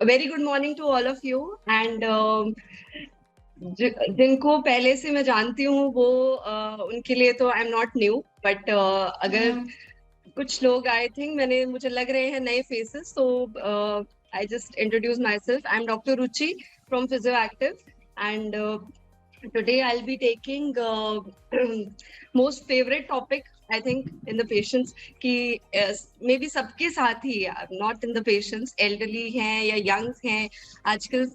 Very good morning to all of you and जिनको पहले से मैं जानती हूँ वो उनके लिए तो आई एम नॉट न्यू बट अगर कुछ लोग आई थिंक मुझे लग रहे हैं नए फेसेस, तो I just introduce my self. I am doctor Ruchi from physio active and today I'll be taking most favorite topic I think in the patients कि maybe सबके साथ ही, not in the patients, elderly हैं या young हैं आजकल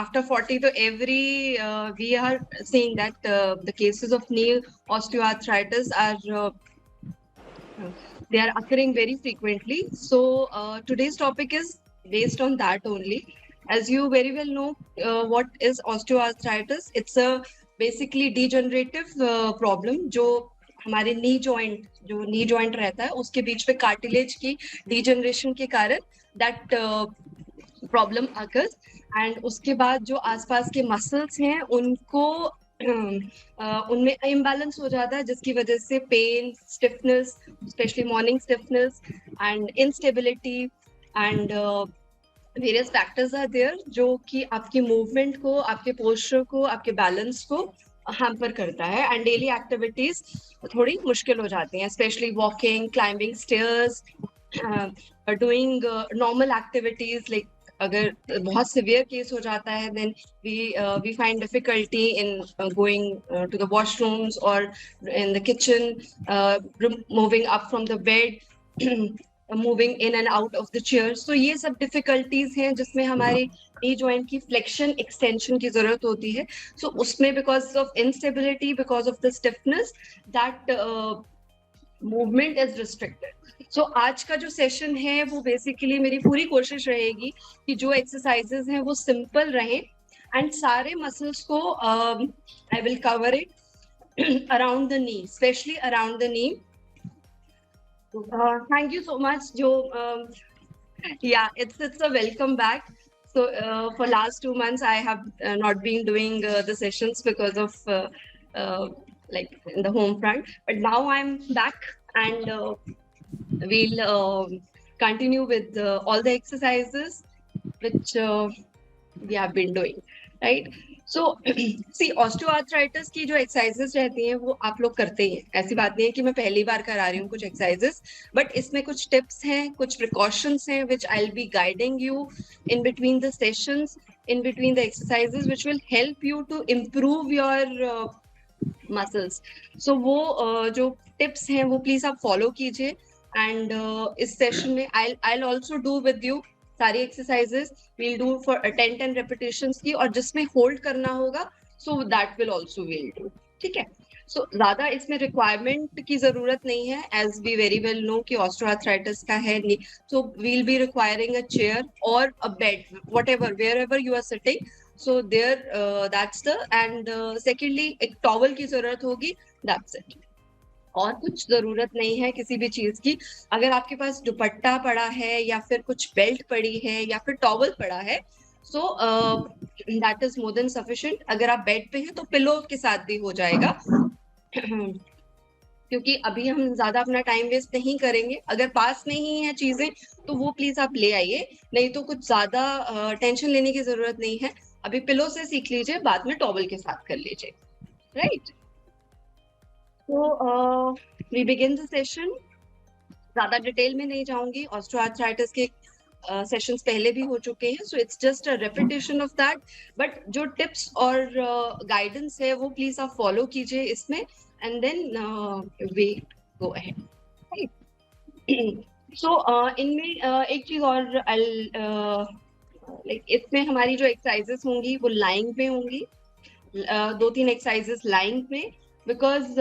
after 40 तो every we are seeing that the cases of knee osteoarthritis are they are occurring very frequently. So today's topic is based on that only. As you very well know, what is osteoarthritis? It's a basically degenerative problem जो हमारे knee joint रहता है उसके बीच में cartilage की degeneration के कारण that problem occurs. And उसके बाद जो आसपास के मसल्स हैं उनको उनमें इम्बैलेंस हो जाता है, जिसकी वजह से pain, stiffness, specially morning stiffness and instability and various factors are there जो कि आपकी मूवमेंट को, आपके पोस्चर को, आपके बैलेंस को हैम्पर करता है एंड डेली एक्टिविटीज थोड़ी मुश्किल हो जाती हैं, specially walking, climbing stairs, doing normal activities like अगर बहुत सिवियर केस हो जाता है then we find difficulty in going to the washrooms और in the kitchen, moving up from the bed, moving in and out of the chair. So ये सब difficulties हैं जिसमें हमारे नी जॉइंट की फ्लेक्शन एक्सटेंशन की जरूरत होती है. सो उसमें because of instability, because of the stiffness, that movement is restricted. So आज का जो सेशन है वो बेसिकली मेरी पूरी कोशिश रहेगी कि जो एक्सरसाइजेज हैं वो सिंपल रहें एंड सारे मसल्स को I will cover it around the knee, specially around the knee. Thank you so much, Joe. Yeah, it's a welcome back. So for last 2 months, I have not been doing the sessions because of like in the home front. But now I'm back, and we'll continue with all the exercises which we have been doing, right? So see osteoarthritis की जो exercises रहती हैं वो आप लोग करते ही हैं, ऐसी बात नहीं है कि मैं पहली बार करा रही हूँ कुछ एक्सरसाइजेस, बट इसमें कुछ टिप्स हैं, कुछ प्रिकॉशंस हैं which I will be guiding you in between the sessions, in between the exercises which will help you to improve your muscles. So वो जो टिप्स हैं वो प्लीज आप फॉलो कीजिए एंड इस सेशन में I also do with you सारी exercises. We'll do for 10 repetitions की, और जिसमें होल्ड करना होगा so that will also we'll do. ठीक है, सो ज्यादा इसमें रिक्वायरमेंट की जरूरत नहीं है, as we very well know कि ऑस्टियोआर्थराइटिस का है. So we'll be requiring a chair और a bed, whatever, wherever you are sitting. So there that's the, and secondly एक टॉवल की जरूरत होगी, दैट्स इट. और कुछ जरूरत नहीं है किसी भी चीज की. अगर आपके पास दुपट्टा पड़ा है या फिर कुछ बेल्ट पड़ी है या फिर टॉवल पड़ा है, so that is more than sufficient. अगर आप बेड पे हैं तो पिलो के साथ भी हो जाएगा क्योंकि अभी हम ज्यादा अपना टाइम वेस्ट नहीं करेंगे. अगर पास नहीं है चीजें तो वो प्लीज आप ले आइए, नहीं तो कुछ ज्यादा टेंशन लेने की जरूरत नहीं है. अभी पिलो से सीख लीजिए, बाद में टॉवल के साथ कर लीजिए, right? So we begin the session. ज्यादा डिटेल में नहीं जाऊंगी, ऑस्टियोआर्थराइटिस के सेशंस पहले भी हो चुके हैं, so it's just a repetition of that. But जो टिप्स और गाइडेंस है वो प्लीज आप फॉलो कीजिए इसमें, and then we go ahead. So इनमें एक चीज और, लाइक इसमें हमारी जो एक्सरसाइजेस होंगी वो लाइंग में होंगी, 2-3 एक्सरसाइजेस लाइंग में, बिकॉज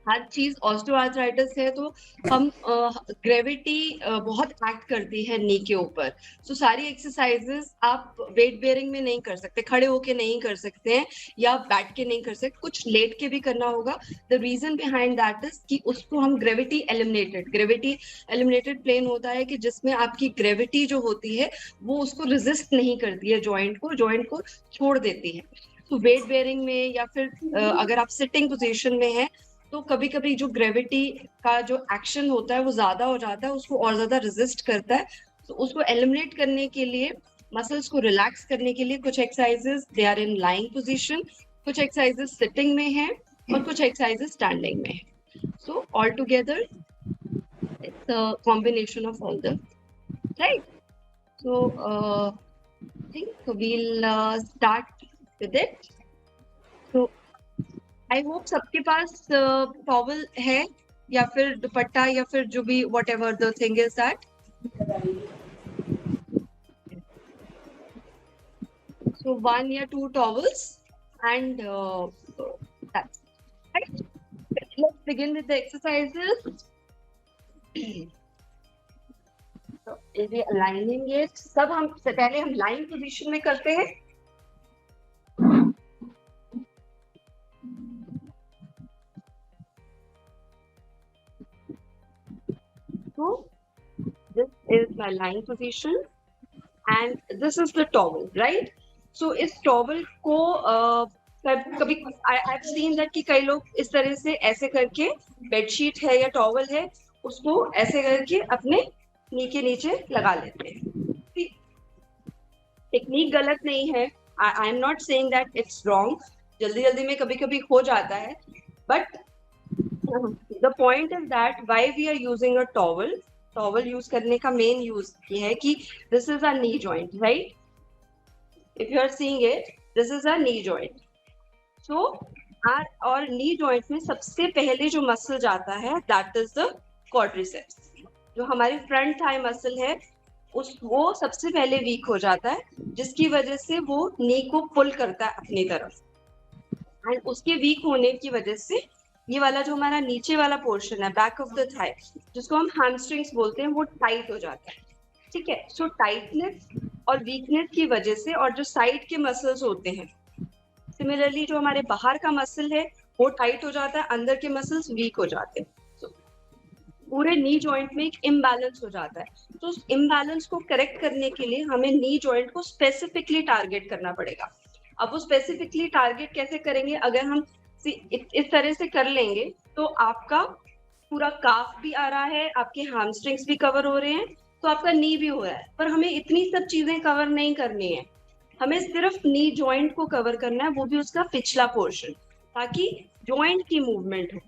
हर चीज ऑस्टियोआर्थराइटिस है तो हम ग्रेविटी बहुत एक्ट करती है नी के ऊपर. सो सारी एक्सरसाइजेस आप वेट बेयरिंग में नहीं कर सकते, खड़े होके नहीं कर सकते हैं या बैठ के नहीं कर सकते, कुछ लेट के भी करना होगा. The reason behind that is कि उसको हम ग्रेविटी एलिमिनेटेड प्लेन होता है कि जिसमें आपकी ग्रेविटी जो होती है वो उसको रेजिस्ट नहीं करती है, जॉइंट को छोड़ देती है. तो वेट बेयरिंग में या फिर अगर आप सिटिंग पोजीशन में हैं तो कभी कभी जो ग्रेविटी का जो एक्शन होता है वो ज्यादा हो जाता है, उसको और ज्यादा रेजिस्ट करता है. तो उसको एलिमिनेट करने के लिए मसल्स को रिलैक्स करने के लिए कुछ exercises they are in lying position, कुछ एक्सरसाइजेस सिटिंग में है और कुछ एक्सरसाइजेस स्टैंडिंग में है. So all together it's a combination of all the, right. सो I think we'll start with it. So I hope सबके पास टॉवल है या फिर दुपट्टा या फिर जो भी whatever the thing is that. So 1 or 2 towels and that's right. Let's begin with the exercises. So ये aligning it सब हम पहले हम lying position में करते हैं. So this is my lying position and this is the towel, right? So इस towel को कभी I've seen that कि कई लोग इस तरह से ऐसे करके बेडशीट है या टॉवल है उसको ऐसे करके अपने नी के नीचे लगा लेते हैं. टेक्निक गलत नहीं है. I am not saying that it's wrong. जल्दी जल्दी में कभी कभी हो जाता है, but the point is that why we are using a towel. Towel use करने का मेन यूज ये है कि this is a knee joint, right. If you are seeing it, this is a knee joint. So और knee joint में सबसे पहले जो मसल जाता है दैट इज द क्वाड्रिसेप्स. जो हमारी फ्रंट थाई मसल है वो सबसे पहले वीक हो जाता है, जिसकी वजह से वो नी को पुल करता है अपनी तरफ. एंड उसके वीक होने की वजह से ये वाला जो हमारा नीचे वाला पोर्शन है बैक ऑफ द थाई, जिसको हम हैमस्ट्रिंग्स बोलते हैं, वो टाइट हो जाता है. ठीक है. सो टाइटनेस और वीकनेस की वजह से, और जो साइड के मसल्स होते हैं सिमिलरली जो हमारे बाहर का मसल है वो टाइट हो जाता है, अंदर के मसल्स वीक हो जाते हैं. पूरे नी जॉइंट में एक इम्बैलेंस हो जाता है. तो उस इम्बैलेंस को करेक्ट करने के लिए हमें नी जॉइंट को स्पेसिफिकली टारगेट करना पड़ेगा. अब वो स्पेसिफिकली टारगेट कैसे करेंगे? अगर हम इस तरह से कर लेंगे तो आपका पूरा काफ भी आ रहा है, आपके हैमस्ट्रिंग्स भी कवर हो रहे हैं, तो आपका नी भी हो रहा है. पर हमें इतनी सब चीजें कवर नहीं करनी है. हमें सिर्फ नी जॉइंट को कवर करना है, वो भी उसका पिछला पोर्शन, ताकि जॉइंट की मूवमेंट हो.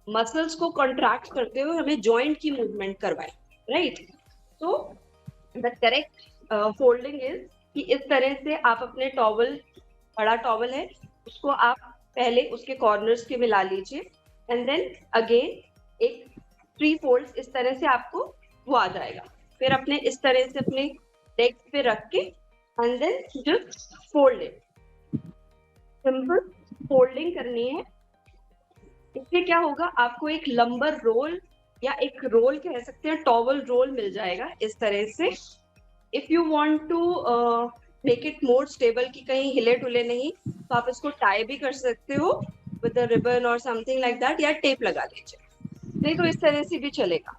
मसल्स को कॉन्ट्रैक्ट करते हुए हमें जॉइंट की मूवमेंट करवाएं, राइट. तो द करेक्ट फोल्डिंग इज कि इस तरह से आप अपने टॉवल, बड़ा टॉवल है, उसको आप पहले उसके कॉर्नर्स के मिला लीजिए एंड देन अगेन एक 3 फोल्ड्स इस तरह से आपको वो आ जाएगा. फिर अपने इस तरह से अपने लेग्स पे रख के and then just fold it. Simple folding करनी है. इससे क्या होगा, आपको एक लंबर रोल या एक रोल कह सकते हैं, टॉवल रोल मिल जाएगा इस तरह से. If you want to make it more stable कि कहीं हिले डुले नहीं, तो आप इसको टाई भी कर सकते हो विद अ रिबन और समथिंग लाइक दैट, या टेप लगा दीजिए. नहीं तो इस तरह से भी चलेगा.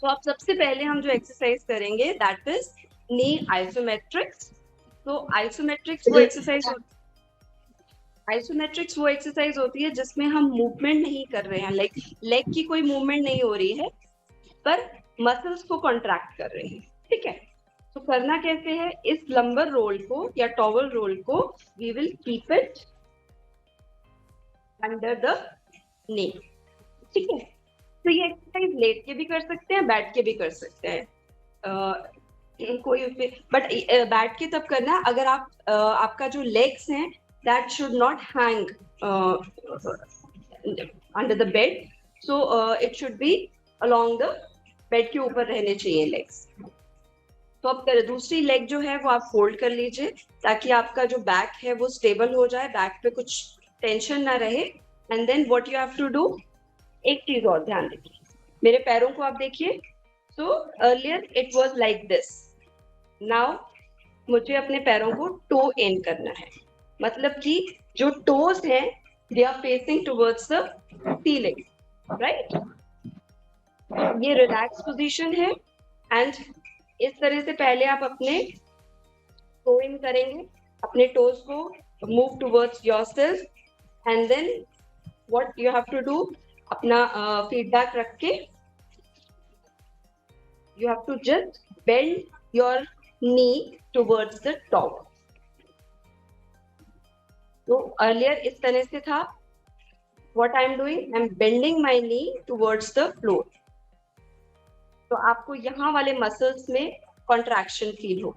तो आप सबसे पहले हम जो एक्सरसाइज करेंगे दैट इज नी आइसोमेट्रिक्स. तो आइसोमेट्रिक्स वो एक्सरसाइज होती है जिसमें हम मूवमेंट नहीं कर रहे हैं, लाइक लेग की कोई मूवमेंट नहीं हो रही है, पर मसल्स को कॉन्ट्रैक्ट कर रहे हैं. ठीक है. तो करना कैसे है, इस लंबर रोल को या टॉवल रोल को we will keep it under the knee. ठीक है. तो ये एक्सरसाइज लेट के भी कर सकते हैं, बैठ के भी कर सकते हैं. कोई बट बैठ के तब करना अगर आप आपका जो लेग्स हैं that should not hang under the bed, so it should be along the bed के ऊपर रहने चाहिए legs. तो अब दूसरी लेग जो है वो आप फोल्ड कर लीजिए ताकि आपका जो बैक है वो स्टेबल हो जाए, बैक पे कुछ टेंशन ना रहे. And then what you have to do, एक चीज और ध्यान रखिए, मेरे पैरों को आप देखिए. So earlier it was like this, now मुझे अपने पैरों को टो इन करना है. मतलब कि जो टोज हैं they are facing towards the ceiling, right. ये रिलैक्स पोजीशन है एंड इस तरह से पहले आप अपने टो इन करेंगे, अपने टोज को move towards yourself and then what you have to do, अपना फीडबैक रख के you have to just bend your knee towards the top. तो earlier इस तरह से था. What I'm doing? I'm bending my knee towards the floor. तो आपको यहाँ वाले मसल्स में contraction feel हो.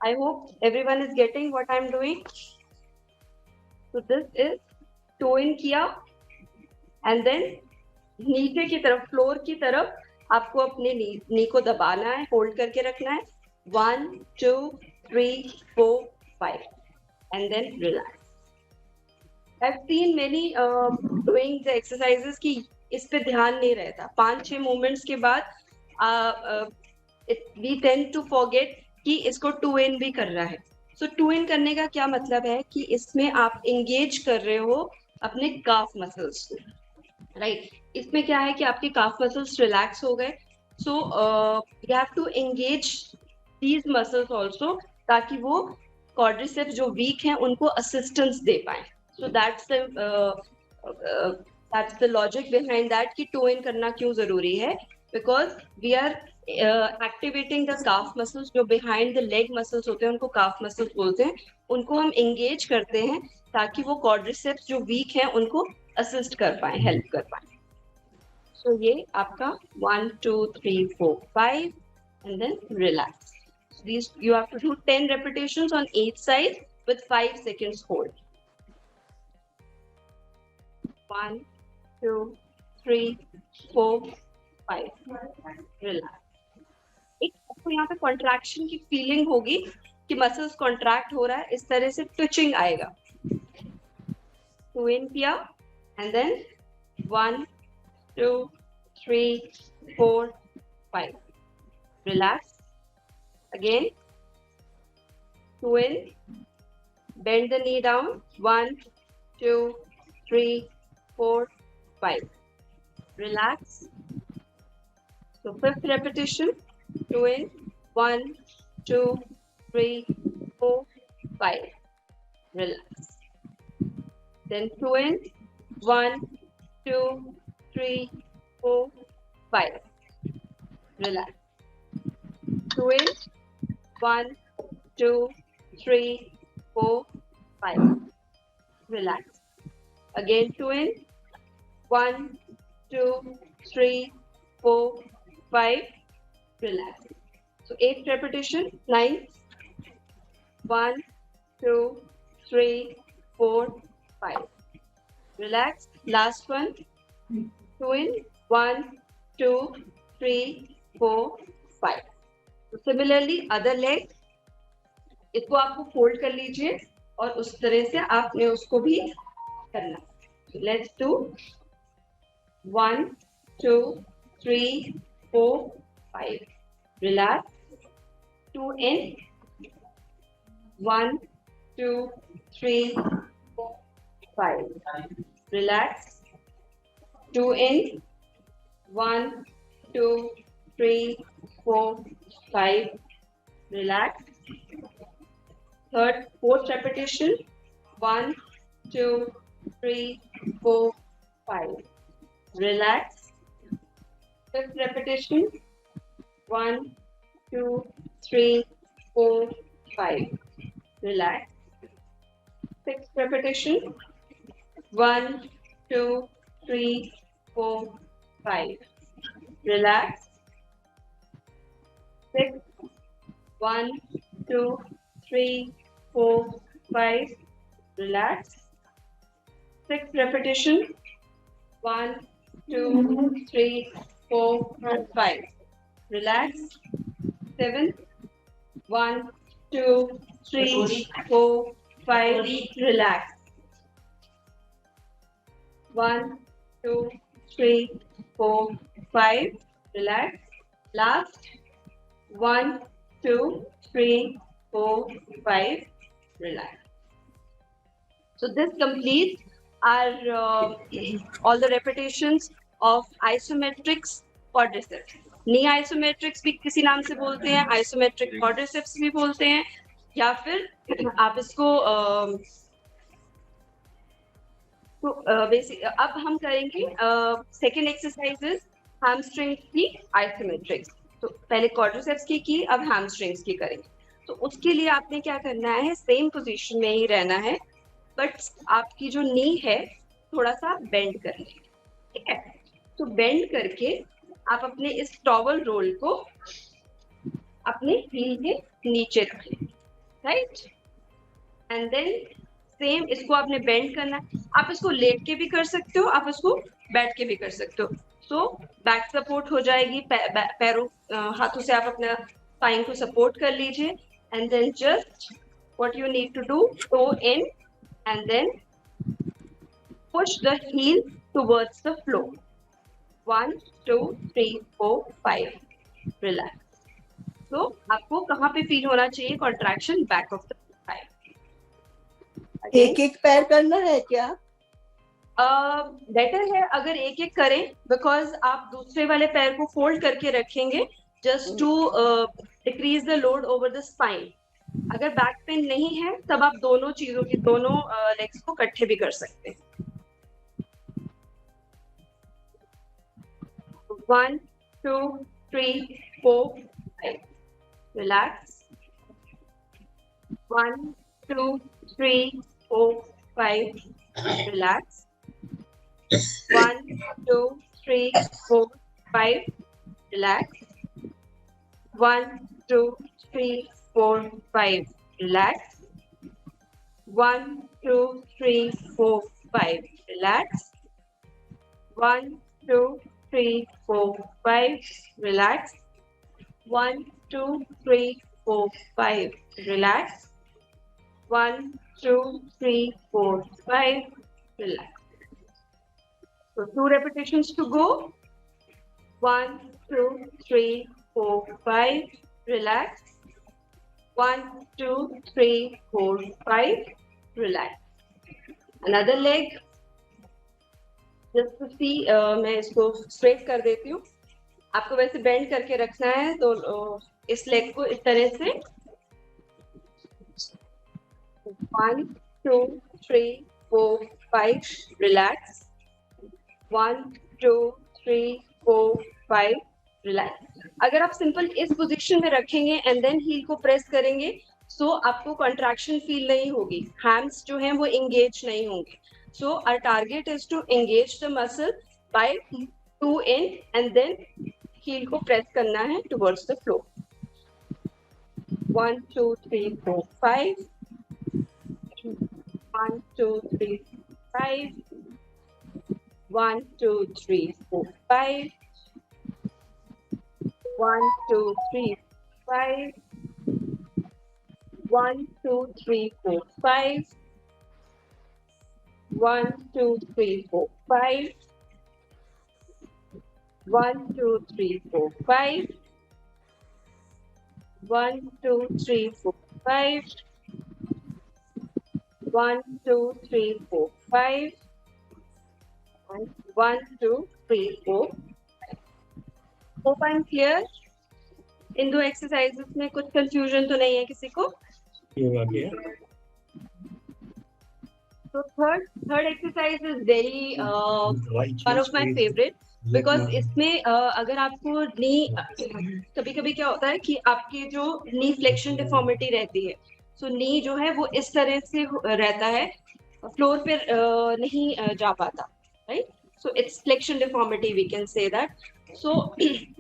I hope everyone is getting what I'm doing. So this is toe in किया, and then नीचे की तरफ, फ्लोर की तरफ आपको अपने नी को दबाना है, होल्ड करके रखना है. 1 2 3 4 5 and then relax. I've seen many doing the exercises कि इस पे ध्यान नहीं रहता. 5-6 मूवमेंट्स के बाद we tend to forget कि इसको 2 in भी करना है. So 2 in करने का क्या मतलब है कि इसमें आप engage कर रहे हो अपने काफ मसल्स को, राइट. इसमें क्या है कि आपके काफ मसल्स रिलैक्स हो गए. So you have to engage these muscles also, ताकि वो क्वाड्रिसेप्स जो वीक हैं उनको असिस्टेंस दे पाए. So that's the logic behind that कि टो इन करना क्यों जरूरी है. Because we are activating the calf muscles. जो बिहाइंड द लेग मसल्स होते हैं उनको काफ मसल्स बोलते हैं. उनको हम एंगेज करते हैं ताकि वो क्वाड्रिसेप्स जो वीक हैं उनको असिस्ट कर पाए, हेल्प कर पाए. सो ये आपका 1 2 3 4 5 and then relax. So these you have to do 10 repetitions on each side with 5 seconds hold. 1 2 3 4 5 relax. एक आपको यहाँ पे कॉन्ट्रैक्शन की फीलिंग होगी कि मसल्स कॉन्ट्रैक्ट हो रहा है. इस तरह से ट्विचिंग आएगा. 2 in किया and then 1 2 3 4 5 relax. Again 2 in, bend the knee down. 1 2 3 4 5 relax. So 5th repetition. 2 in, 1 2 3 4 5 relax. Then 2 in, 1 2 3 4 5 relax. 2 in, 1 2 3 4 5 relax. Again 2 in, 1 2 3 4 5 relax. So 8th repetition. 9 1 2 3 4 5 relax. Last one. 2 in, 1 2 3 4 5. So similarly other leg, इसको आपको fold कर लीजिए और उस तरह से आपने उसको भी करना. So let's do 1 2 3 4 5 relax. 2 in, 1 2 3 4 5 relax. 2 in, 1 2 3 4 5 relax. Fourth repetition. 1 2 3 4 5 relax. 5th repetition. 1 2 3 4 5 relax. 6th repetition. 1 2 3 4 5 relax. 6 1 2 3 4 5 relax. 6th repetition. 1 2 3 4 5 relax. 7 1 2 3 4 5 relax. 1 2 3 4 5 relax. Last 1 2 3 4 5 relax. So this completes our all the repetitions of isometrics quadriceps. नी आइसोमेट्रिक्स भी किसी नाम से बोलते हैं, isometric quadriceps भी बोलते हैं, या फिर आप इसको तो बेसिक. अब हम करेंगे सेकेंड एक्सरसाइजेस हैमस्ट्रिंग की आइसोमेट्रिक्स. तो पहले क्वाड्रिसेप्स की अब हैमस्ट्रिंग्स की करेंगे। तो उसके लिए आपने क्या करना है, सेम पोजीशन में ही रहना है, बट आपकी जो नी है थोड़ा सा बेंड कर लेंगे, ठीक है। तो बेंड करके आप अपने इस टॉवल रोल को अपने हील के नीचे रख लेंगे, राइट। एंड देन सेम इसको आपने बेंड करना है। आप इसको लेट के भी कर सकते हो, आप इसको बैठ के भी कर सकते हो। सो बैक सपोर्ट हो जाएगी, पैरों हाथों से आप अपना स्पाइन को सपोर्ट कर लीजिए। And then just what you need to do, toe in and then push the heel towards the floor. 1, 2, 3, 4, 5. Relax. So आपको कहाँ पे फील होना चाहिए contraction, back of the thigh. एक एक पैर करना है क्या? बेटर है अगर एक एक करें, बिकॉज आप दूसरे वाले पैर को फोल्ड करके रखेंगे just to decrease the load over the spine. अगर बैक पेन नहीं है तब आप दोनों चीजों की, दोनों लेग्स को इकट्ठे भी कर सकते हैं। 1, 2, 3, 4, 5. Relax. 1, 2, 3, 4, 5. Relax. 1, 2, 3, 4, 5. Relax. 1, 2, 3, 4, 5. Relax. 1, 2, 3, 4, 5. Relax. 1, 2, 3, 4, 5. Relax. 1, 2, 3, 4, 5. Relax. 1, 2, 3, 4, 5. Relax. So 2 repetitions to go. 1, 2, 3, 4, 5. Relax. 1, 2, 3, 4, 5. Relax. Another leg. Just to see, मैं इसको स्ट्रेट कर देती हूँ। आपको वैसे बेंड करके रखना है, तो इस लेग को इस तरह से 1, 2, 3, 4, 5 रिलैक्स। 1, 2, 3, 4, 5 रिलैक्स। अगर आप सिंपल इस पोजीशन में रखेंगे एंड देन हील को प्रेस करेंगे, सो आपको कॉन्ट्रैक्शन फील नहीं होगी, हैंड्स जो हैं वो एंगेज नहीं होंगे। So our target is to engage the muscle by 2 in and then heel को press करना है towards the floor. 1, 2, 3, 4, 5. 1, 2, 3, 5. 1, 2, 3, 4, 5. 1, 2, 3, 5. 1, 2, 3, 4, 5. 1, 2, 3, 4, 5. 1, 2, 3, 4, 5. 1, 2, 3, 4, 5. 1, 2, 3, 4, 5. 1, 2, 3, 4, 5. Hope I'm clear? इन दो एक्सरसाइजेस में कुछ कंफ्यूजन तो नहीं है किसी को? So third exercise is very one of my favorite, because इसमें अगर आपको नी, कभी-कभी क्या होता है कि आपके जो नी फ्लेक्शन डिफॉर्मिटी रहती है, सो नी जो है वो इस तरह से रहता है, फ्लोर पे नहीं जा पाता, right. So it's flexion deformity, we can say that. So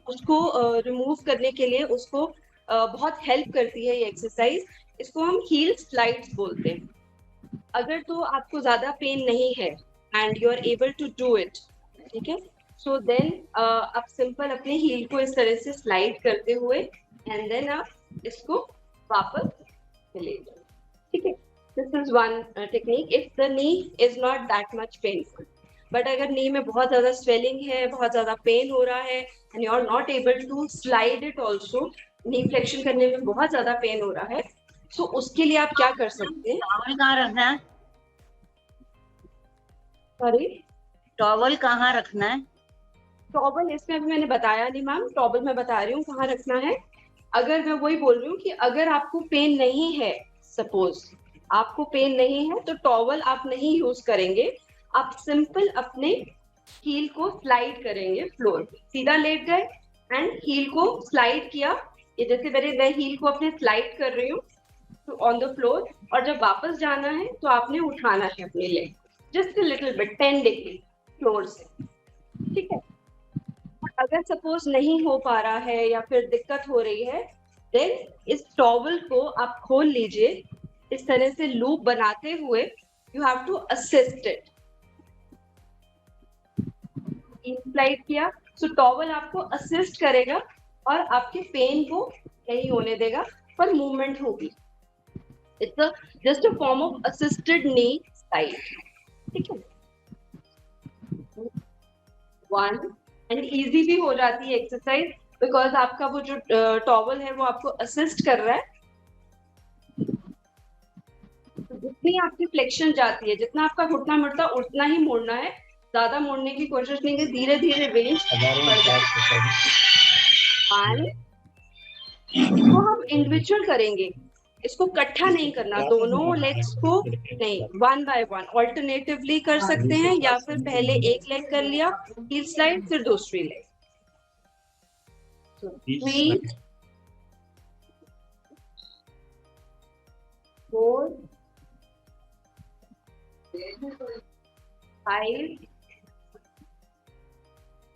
उसको रिमूव करने के लिए उसको बहुत हेल्प करती है ये एक्सरसाइज। इसको हम हील स्लाइड्स बोलते हैं। अगर तो आपको ज्यादा पेन नहीं है and you are able to do it, ठीक है, सो देन आप सिंपल अपने हील को इस तरह से स्लाइड करते हुए एंड देन आप इसको वापस ले जाओ, ठीक है। This is one technique if the knee is not that much painful. But अगर नी में बहुत ज्यादा स्वेलिंग है, बहुत ज्यादा पेन हो रहा है and you are not able to slide it also, knee flexion करने में बहुत ज्यादा पेन हो रहा है, तो उसके लिए आप क्या कर सकते हैं? टॉवल कहाँ रखना है? सॉरी, टॉवल कहाँ रखना है? टॉवल इसमें अभी मैंने बताया नहीं मैम, टॉवल मैं बता रही हूँ कहाँ रखना है। अगर मैं वही बोल रही हूँ कि अगर आपको पेन नहीं है, सपोज आपको पेन नहीं है, तो टॉवल आप नहीं यूज करेंगे, आप सिंपल अपने हील को स्लाइड करेंगे फ्लोर पे। सीधा लेट गए एंड हील को स्लाइड किया, ये जैसे मैं हील को अपने स्लाइड कर रही हूँ ऑन द फ्लोर, और जब वापस जाना है तो आपने उठाना है अपने leg just a little bit 10 degree floor से, ठीक है। अगर सपोज नहीं हो पा रहा है या फिर दिक्कत हो रही है, देन इस टॉवल को आप खोल लीजिए इस तरह से लूप बनाते हुए, you have to assist it. Slide किया, सो टॉवल आपको असिस्ट करेगा और आपके पेन को नहीं होने देगा, पर मूवमेंट होगी। It's just a form of assisted knee slide, ठीक है। वन, एंड इजी भी हो जाती है एक्सरसाइज, बिकॉज आपका वो जो टॉवल है वो आपको असिस्ट कर रहा है। तो जितनी आपकी फ्लेक्शन जाती है, जितना आपका घुटना मुड़ता उतना ही मोड़ना है, ज्यादा मोड़ने की कोशिश नहीं की, धीरे धीरे रेंज बढ़ जाए। इसको हम इंडिविजुअल करेंगे, इसको इकट्ठा नहीं करना, दोनों लेग्स को नहीं, वन बाय वन ऑल्टरनेटिवली कर सकते हैं, या फिर पहले एक लेग कर लिया हील स्लाइड, फिर दूसरी leg. 3 4 5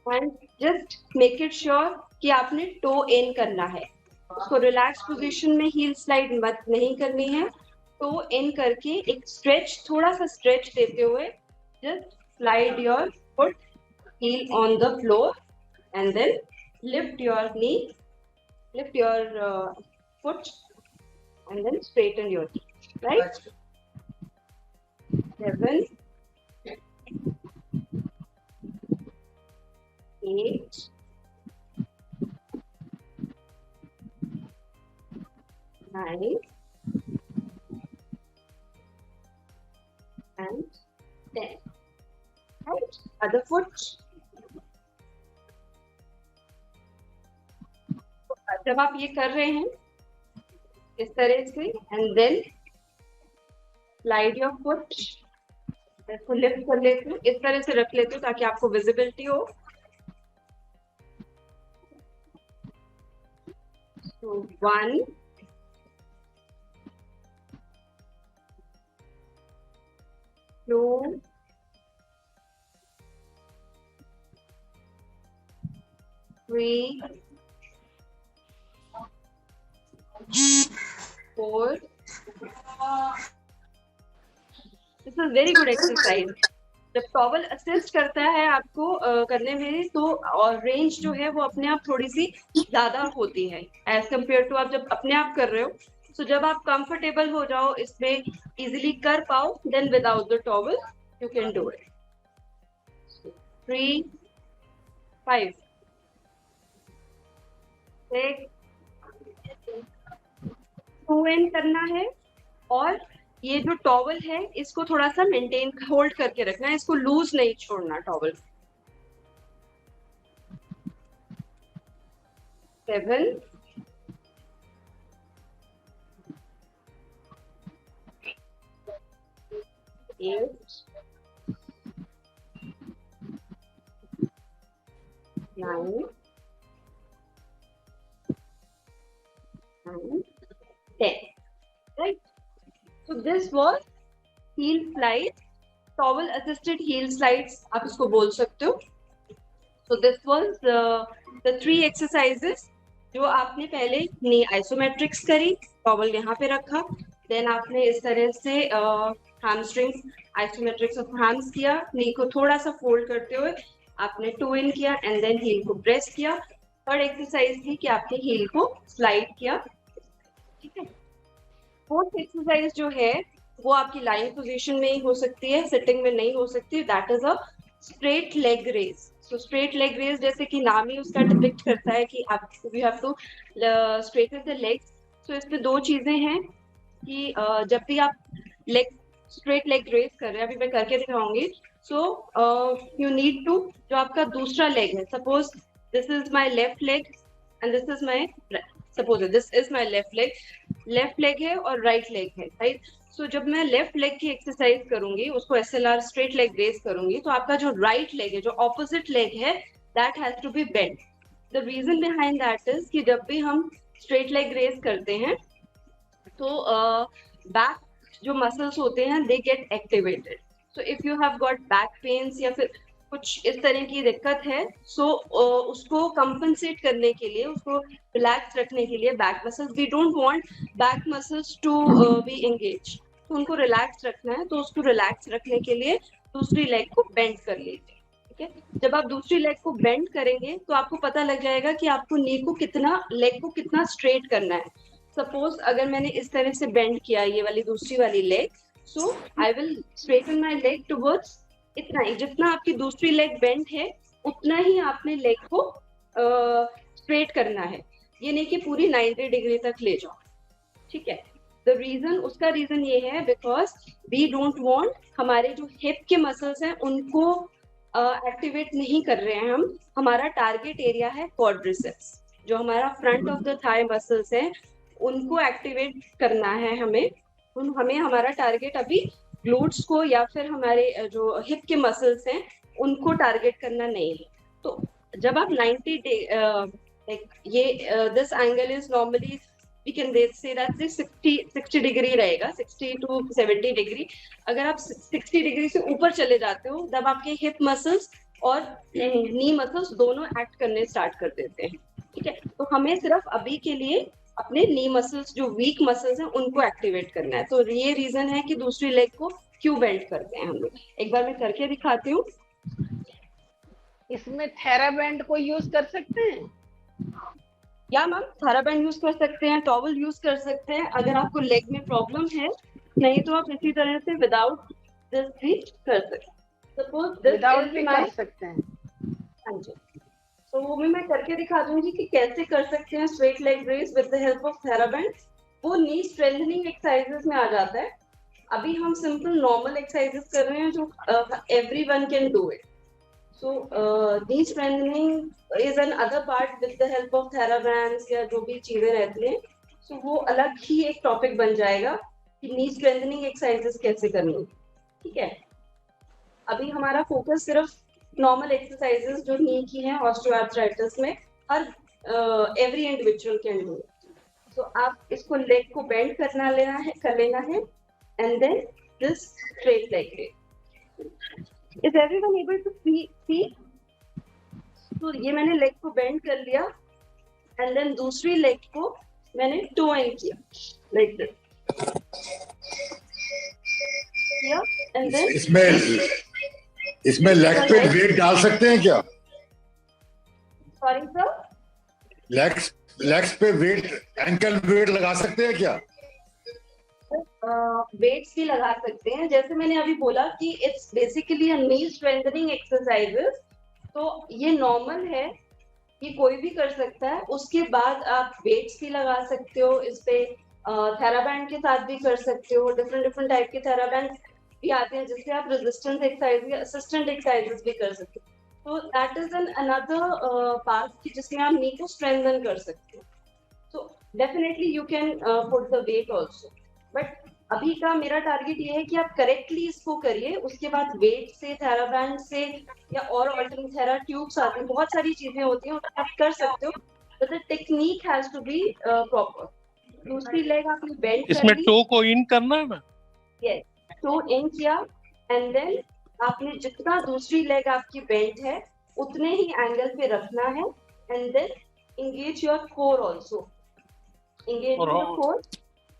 and just make it sure कि आपने टो इन करना है। उसको रिलैक्स पोजीशन में हील स्लाइड मत नहीं करनी है, टो इन करके एक स्ट्रेच, थोड़ा सा स्ट्रेच देते हुए just slide your foot heel on the floor and then lift your knee, lift your foot and then straighten your knee, right? 7 8 9 and 10, right? Other foot. जब आप ये कर रहे हैं इस तरह से, and then slide your foot, इसको लिफ्ट कर लेते हो, इस तरह से रख लेते हो ताकि आपको विजिबिलिटी हो। So 1 2 3 4 this is very good exercise. जब टॉवल असिस्ट करता है आपको करने में, तो और रेंज जो है वो अपने आप थोड़ी सी ज्यादा होती है एज कम्पेयर टू आप जब अपने आप कर रहे हो। सो जब आप कंफर्टेबल हो जाओ, इसमें इजिली कर पाओ, then without the towel you can do it. 3 5 6 2 इन करना है, और ये जो टॉवल है इसको थोड़ा सा मेंटेन होल्ड करके रखना है, इसको लूज नहीं छोड़ना towel. 7 8 9 and 10, right? So this was heel slide, towel assisted heel slides आप इसको बोल सकते हो। So this was the 3 exercises जो आपने पहले नी आइसोमेट्रिक्स करी, टॉवल यहाँ पे रखा, देन आपने इस तरह से हैमस्ट्रिंग्स आइसोमेट्रिक्स ऑफ हैम्स किया, नी को थोड़ा सा फोल्ड करते हुए आपने 2 इन किया एंड देन हील को प्रेस किया। थर्ड एक्सरसाइज थी कि आपने हील को स्लाइड किया, ठीक है। फोर्थ एक्सरसाइज जो है वो आपकी लाइन पोजीशन में ही हो सकती है, सिटिंग में नहीं हो सकती, that is a straight leg raise. So straight leg raise जैसे कि नाम ही उसका डिपिक्ट करता है कि आप you have to straighten the legs. So इसमें 2 चीजें हैं कि जब भी आप लेग स्ट्रेट लेग रेज कर रहे हैं, अभी मैं करके दिखाऊंगी। सो यू नीड टू, जो आपका दूसरा लेग है, suppose this is my left leg and this is my, suppose this is my left leg है और राइट लेग है, राइट। सो जब मैं लेफ्ट लेग की एक्सरसाइज करूंगी, उसको SLR स्ट्रेट लेग रेज करूंगी, तो आपका जो राइट लेग है, जो ऑपोजिट लेग है, that has to be bend, the reason behind that is कि जब भी हम स्ट्रेट लेग रेस करते हैं तो बैक जो मसल्स होते हैं they get activated. So if you have got back pains या फिर कुछ इस तरह की दिक्कत है, सो उसको कंपनसेट करने के लिए, उसको रिलैक्स रखने के लिए back muscles, we don't want back muscles to be engage, तो उनको रिलैक्स रखना है. तो उसको रिलैक्स रखने के लिए दूसरी लेग को बेंड कर लीजिए. ठीक है, जब आप दूसरी लेग को बेंड करेंगे तो आपको पता लग जाएगा कि आपको नी को कितना, लेग को कितना स्ट्रेट करना है. सपोज अगर मैंने इस तरह से बेंड किया ये वाली दूसरी वाली leg, so I will straighten my leg towards इतना ही. जितना आपकी दूसरी लेग बेंड है उतना ही आपने लेग को स्ट्रेट करना है. ये नहीं कि पूरी 90 डिग्री तक ले जाओ. ठीक है, द रीजन, उसका रीजन ये है बिकॉज वी डोंट वांट हमारे जो हिप के मसल्स हैं उनको एक्टिवेट नहीं कर रहे हैं हम. हमारा टारगेट एरिया है क्वाड्रिसेप्स, जो हमारा front of the thigh muscles है, उनको एक्टिवेट करना है हमें. हमें हमारा टारगेट अभी ग्लूट्स को या फिर हमारे जो हिप के मसल्स हैं उनको टारगेट करना नहीं है. तो जब आप 90 ये this angle is normally we can say that 60 degree रहेगा, 60 to 70 डिग्री. अगर आप 60 डिग्री से ऊपर चले जाते हो तब आपके हिप मसल्स और नी मसल्स दोनों एक्ट करने स्टार्ट कर देते हैं. ठीक है, तो हमें सिर्फ अभी के लिए अपने नी मसल्स, जो वीक मसल्स हैं, उनको एक्टिवेट करना है. तो ये रीजन है कि दूसरी लेग को क्यों बेंड करते हैं हम लोग. एक बार मैं करके दिखाती हूँ. इसमें थेराबैंड को यूज कर सकते हैं? या मैम थेराबैंड यूज कर सकते हैं, टॉवल यूज कर सकते हैं अगर आपको लेग में प्रॉब्लम है. नहीं तो आप इसी तरह से विदाउट दिस भी कर सकते हैं. सपोज विदाउट भी कर सकते हैं. हाँ जी, तो वो भी मैं करके दिखा दूंगी कि कैसे कर सकते हैं straight leg raise with the help of Theraband. वो नी स्ट्रेंथनिंग एक्सरसाइजेस में आ जाता है. अभी हम सिंपल नॉर्मल एक्सरसाइजेस कर रहे हैं जो everyone can do it. So knee strengthening is an other part with the help of therabands या जो भी चीजें रहती हैं. So वो अलग ही एक टॉपिक बन जाएगा कि knee strengthening exercises कैसे करनी है. ठीक है, अभी हमारा फोकस सिर्फ नॉर्मल एक्सरसाइजेस जो नी की हैं ऑस्टियोआर्थराइटिस में हर एवरी इंडिविजुअल कैन डू. तो आप इसको लेग को बेंड कर लेना है and then this straight leg raise. Is everyone able to see? तो ये मैंने लेग को बेंड कर लिया एंड देन दूसरी लेग को मैंने टो इन किया लाइक दिस किया एंड देन इसमें लेग पे वेट डाल सकते हैं क्या? सॉरी सर, लेग्स पे वेट, एंकल वेट लगा सकते हैं क्या? वेट्स भी लगा सकते हैं. जैसे मैंने अभी बोला कि it's basically a knee strengthening exercises, तो ये नॉर्मल है, ये कोई भी कर सकता है. उसके बाद आप वेट्स भी लगा सकते हो इस पे, थेराबैंड के साथ भी कर सकते हो. डिफरेंट टाइप के थेराबैंड भी आते हैं जिससे आप रेजिस्टेंस एक्सरसाइज या असिस्टेंट एक्सरसाइजेस भी कर सकते हो. तो that is an another part जिसमें आप नी को स्ट्रेंथन कर सकते हो. So definitely you can put the weight also, but अभी का मेरा टारगेट ये है कि आप करेक्टली इसको करिए. उसके बाद वेट से, थेराबैंड से या और अल्टरनेट थेरा ट्यूब्स आते हैं, बहुत सारी चीजें होती हैं, आप कर सकते हो, but the technique has to be proper. दूसरी लेग आपने बेंड कर ली, इसमें टो को इन करना है ना? यस, टो इन किया एंड देन आपने जितना दूसरी लेग आपकी बेंड है उतने ही एंगल पे रखना है and then engage your core also. Engage your core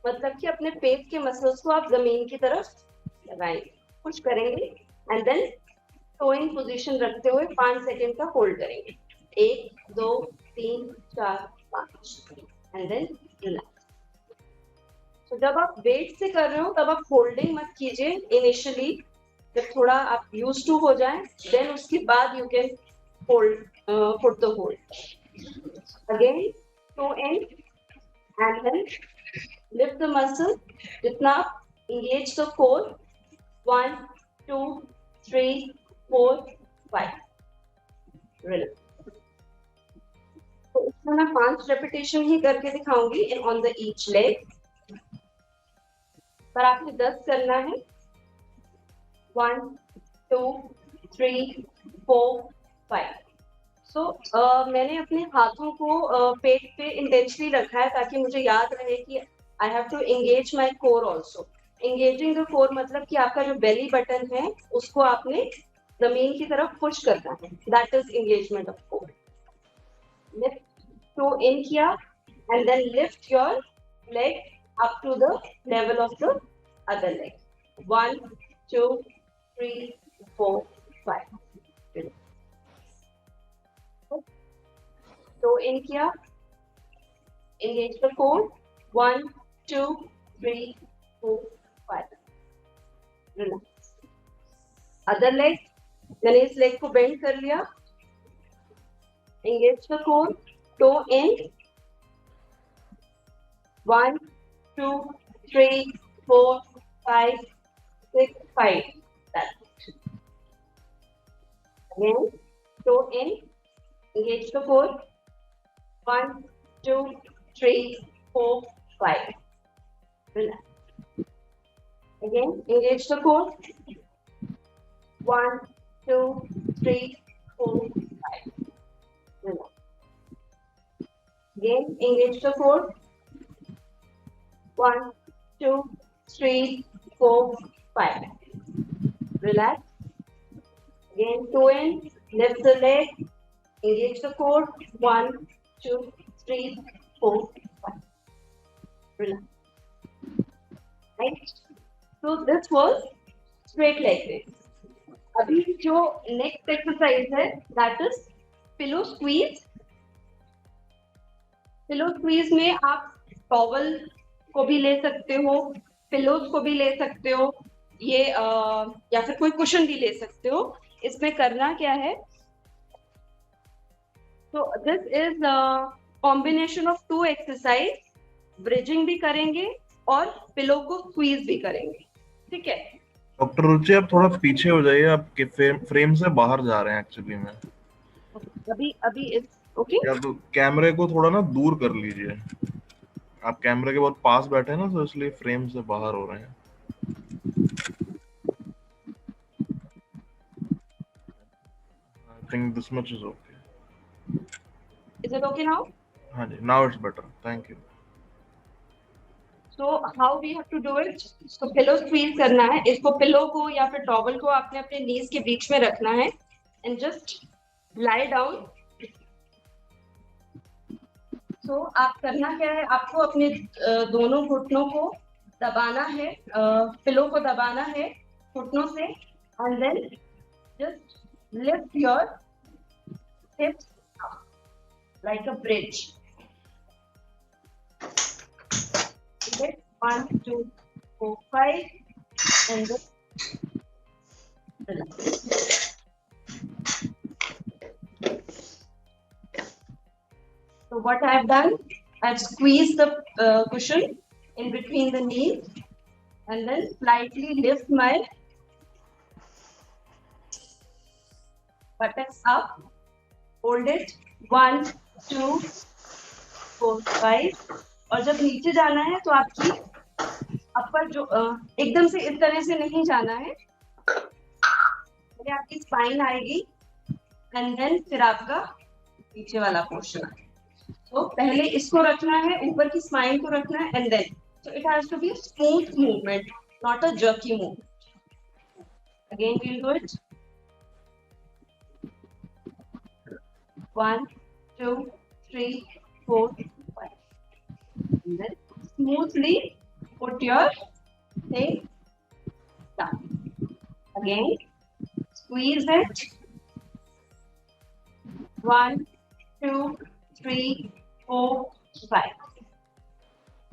मतलब कि अपने पेट के मसल्स को आप जमीन की तरफ लगाएंगे, पुश करेंगे एंड देन टोइंग पोजीशन रखते हुए 5 सेकंड का होल्ड करेंगे. 1 2 3 4 5 एंड देन रिलैक्स. तो जब आप वेट से कर रहे हो तब आप होल्डिंग मत कीजिए इनिशियली. जब थोड़ा आप यूज टू हो जाए देन उसके बाद you can hold, put the hold again. Toe in and then lift the muscle, जितना engage the core. 1 2 3 4 5 relax. तो इसमें मैं 5 रेपिटेशन ही करके दिखाऊंगी on the each leg, पर आपने 10 करना है. 1 2 3 4 5. मैंने अपने हाथों को पेट पे इंटेंशनली रखा है ताकि मुझे याद रहे कि I have to engage my core also. Engaging the core मतलब कि आपका जो बेली बटन है उसको आपने जमीन की तरफ पुश करना है, that is engagement of core. Lift to in किया and then lift your leg up to the level of the other leg. 1 2 3 4 5। तो इन किया, engage the core, 1 2 3 4 5। Relax। Other leg, मैंने इस लेग को बेंड कर लिया, engage the core, toe in, 1 2 3 4 5 6 5। Again, toe in, engage the core, 1 2 3 4 5। Relax। Again, engage the core, 1 2 3 4 5। Relax। Again, engage the core, 1 2 3 4 5। Relax। Again, toe in, lift the leg, engage the core, 1 2 3 4 5। Relax। Right? So this was straight leg raise। अभी जो next exercise है that is pillow squeeze। pillow squeeze में आप towel को भी ले सकते हो, pillows को भी ले सकते हो, ये या फिर कोई cushion भी ले सकते हो। इसमें करना क्या है, तो this is combination of 2 exercise, bridging भी करेंगे और पिलो को स्क्वीज भी करेंगे, ठीक है। डॉक्टर रुचि आप थोड़ा पीछे हो जाइए, आपके फ्रेम से बाहर जा रहे हैं एक्चुअली में। अभी इज ओके। या तो कैमरे को थोड़ा ना दूर कर लीजिए, आप कैमरे के बहुत पास बैठे हैं ना, तो इसलिए फ्रेम से बाहर हो रहे हैं। I think this much is okay. Is it okay now? हाँ जी, now it's better, thank you। So how we have to do it? So pillow squeeze करना है, इसको पिलो को या फिर टॉवल को आपने अपने नीज के बीच में रखना है and just lie down। So आप करना क्या है, आपको अपने दोनों घुटनों को दबाना है, पिलो को दबाना है घुटनों से and then just lift your hips like a bridge। Okay, 1 2 4 5 and then relax। So what I have done, I have squeezed the cushion in between the knees and then slightly lift my buttocks up, hold it, 1 2 4 5। और जब नीचे जाना है तो आपकी अपर जो एकदम से इस तरह से नहीं जाना है, पहले आपकी स्पाइन आएगी एंड देन फिर आपका पीछे वाला पोर्शन। तो पहले इसको रखना है, ऊपर की स्पाइन को रखना है and then so it has to be a smooth movement, not a jerky movement। Again we'll do it, 1 2 3 4 5 and then smoothly put your thing down। Again squeeze it, 1 2 3 4 5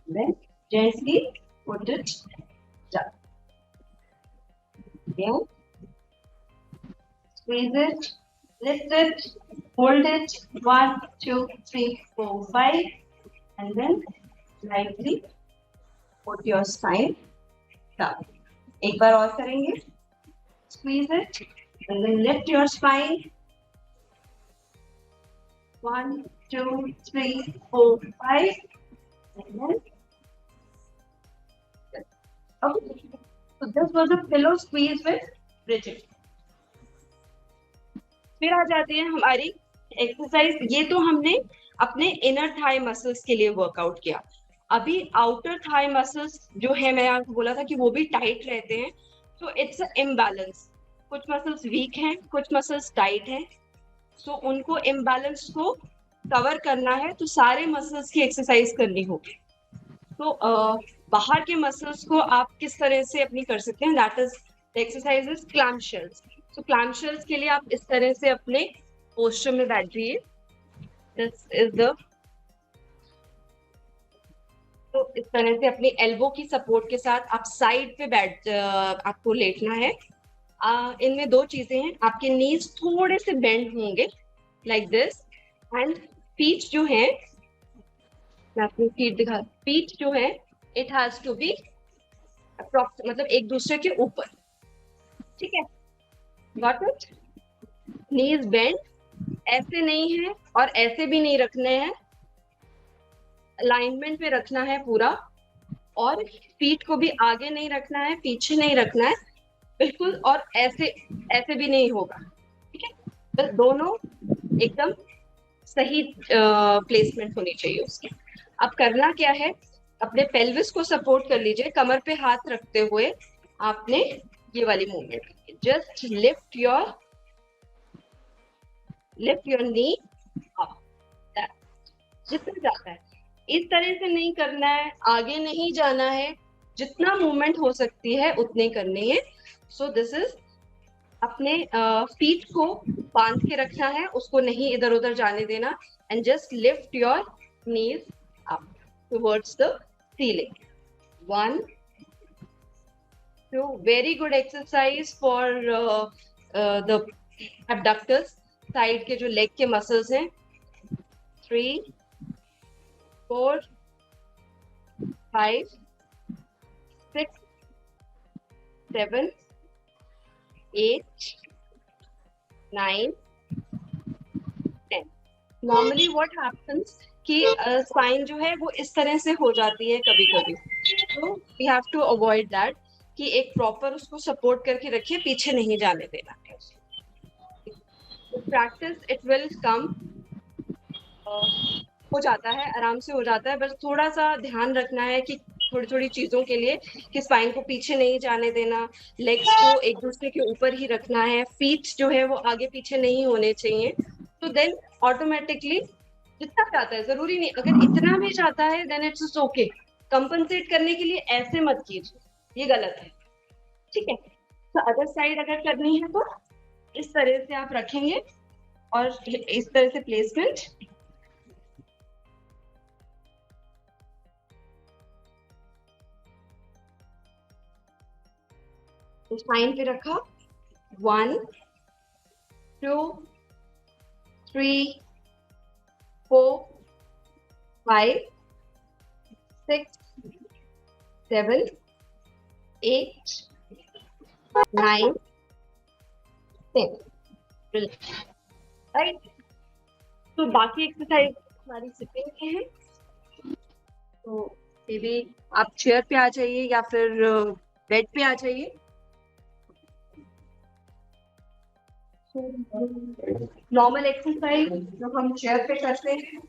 then gently put it down। Again squeeze it, lift it, hold it, 1 2 3 4 5 and then lightly put your spine down। एक बार और करेंगे, squeeze it and then lift your spine, 1 2 3 4 5 and then okay। So this was a pillow squeeze with bridging। फिर आ जाते हैं हमारी exercise ये तो हमने अपने इनर थाई मसल्स के लिए वर्कआउट किया। अभी आउटर थाई मसल्स जो है, मैं आपको बोला था कि वो भी टाइट रहते हैं, तो इट्स इम्बैलेंस। कुछ मसल्स वीक हैं, कुछ मसल्स टाइट हैं, सो उनको इम्बैलेंस को कवर करना है तो सारे मसल्स की एक्सरसाइज करनी होगी। तो बाहर के मसल्स को आप किस तरह से अपनी कर सकते हैं, that is the exercise is clamshells. तो क्लैम्पशेल्स के लिए आप इस तरह से अपने पोस्चर में बैठ जाइए। दिस इज द, तो इस तरह से अपनी एल्बो की सपोर्ट के साथ आप साइड पे बैठ आपको लेटना है। इनमें दो चीजें हैं, आपके नीज थोड़े से बेंड होंगे लाइक दिस, एंड फीट जो है, मैं अपनी फीट दिखा, फीट जो है it has to be approx, मतलब एक दूसरे के ऊपर, ठीक है, गॉट इट। नीज बेंड, ऐसे नहीं है और ऐसे भी नहीं रखने हैं, अलाइनमेंट में रखना है पूरा, और फीट को भी आगे नहीं रखना है, पीछे नहीं रखना है बिल्कुल, और ऐसे ऐसे भी नहीं होगा, ठीक है। बस दोनों एकदम सही प्लेसमेंट होनी चाहिए उसकी। अब करना क्या है, अपने पेल्विस को सपोर्ट कर लीजिए, कमर पे हाथ रखते हुए आपने ये वाली movement, just lift your knee up, जितना जाता है इस तरह से नहीं करना है, आगे नहीं जाना है, जितना मूवमेंट हो सकती है उतनी करनी है। सो दिस इज, अपने फीट को बांध के रखना है, उसको नहीं इधर उधर जाने देना, and just lift your knees up towards the ceiling. 1 2, very good exercise for the abductors, side के जो लेग के मसल्स हैं। 3 4 5 6 7 8 9 10। नॉर्मली व्हाट हैपेंस कि स्पाइन जो है वो इस तरह से हो जाती है कभी कभी, तो we have to avoid that, कि एक प्रॉपर उसको सपोर्ट करके रखिए, पीछे नहीं जाने देना है। प्रैक्टिस इट विल कम, हो जाता है, आराम से हो जाता है, बस थोड़ा सा ध्यान रखना है कि थोड़ी थोड़ी चीजों के लिए, कि स्पाइन को पीछे नहीं जाने देना, लेग्स को एक दूसरे के ऊपर ही रखना है, फीट जो है वो आगे पीछे नहीं होने चाहिए। तो देन ऑटोमेटिकली जितना जाता है, जरूरी नहीं, अगर इतना भी जाता है देन इट्स ओके। कंपनसेट करने के लिए ऐसे मत कीजिए, ये गलत है, ठीक है। तो अदर साइड अगर करनी है तो इस तरह से आप रखेंगे, और इस तरह से प्लेसमेंट, स्पाइन पे रखा। 1 2 3 4 5 6 7 8 9 10, राइट। तो बाकी एक्सरसाइज हमारी सिटिंग के हैं, तो ये भी आप चेयर पे आ जाइए या फिर बेड पे आ जाइए। नॉर्मल एक्सरसाइज जो हम चेयर पे करते हैं,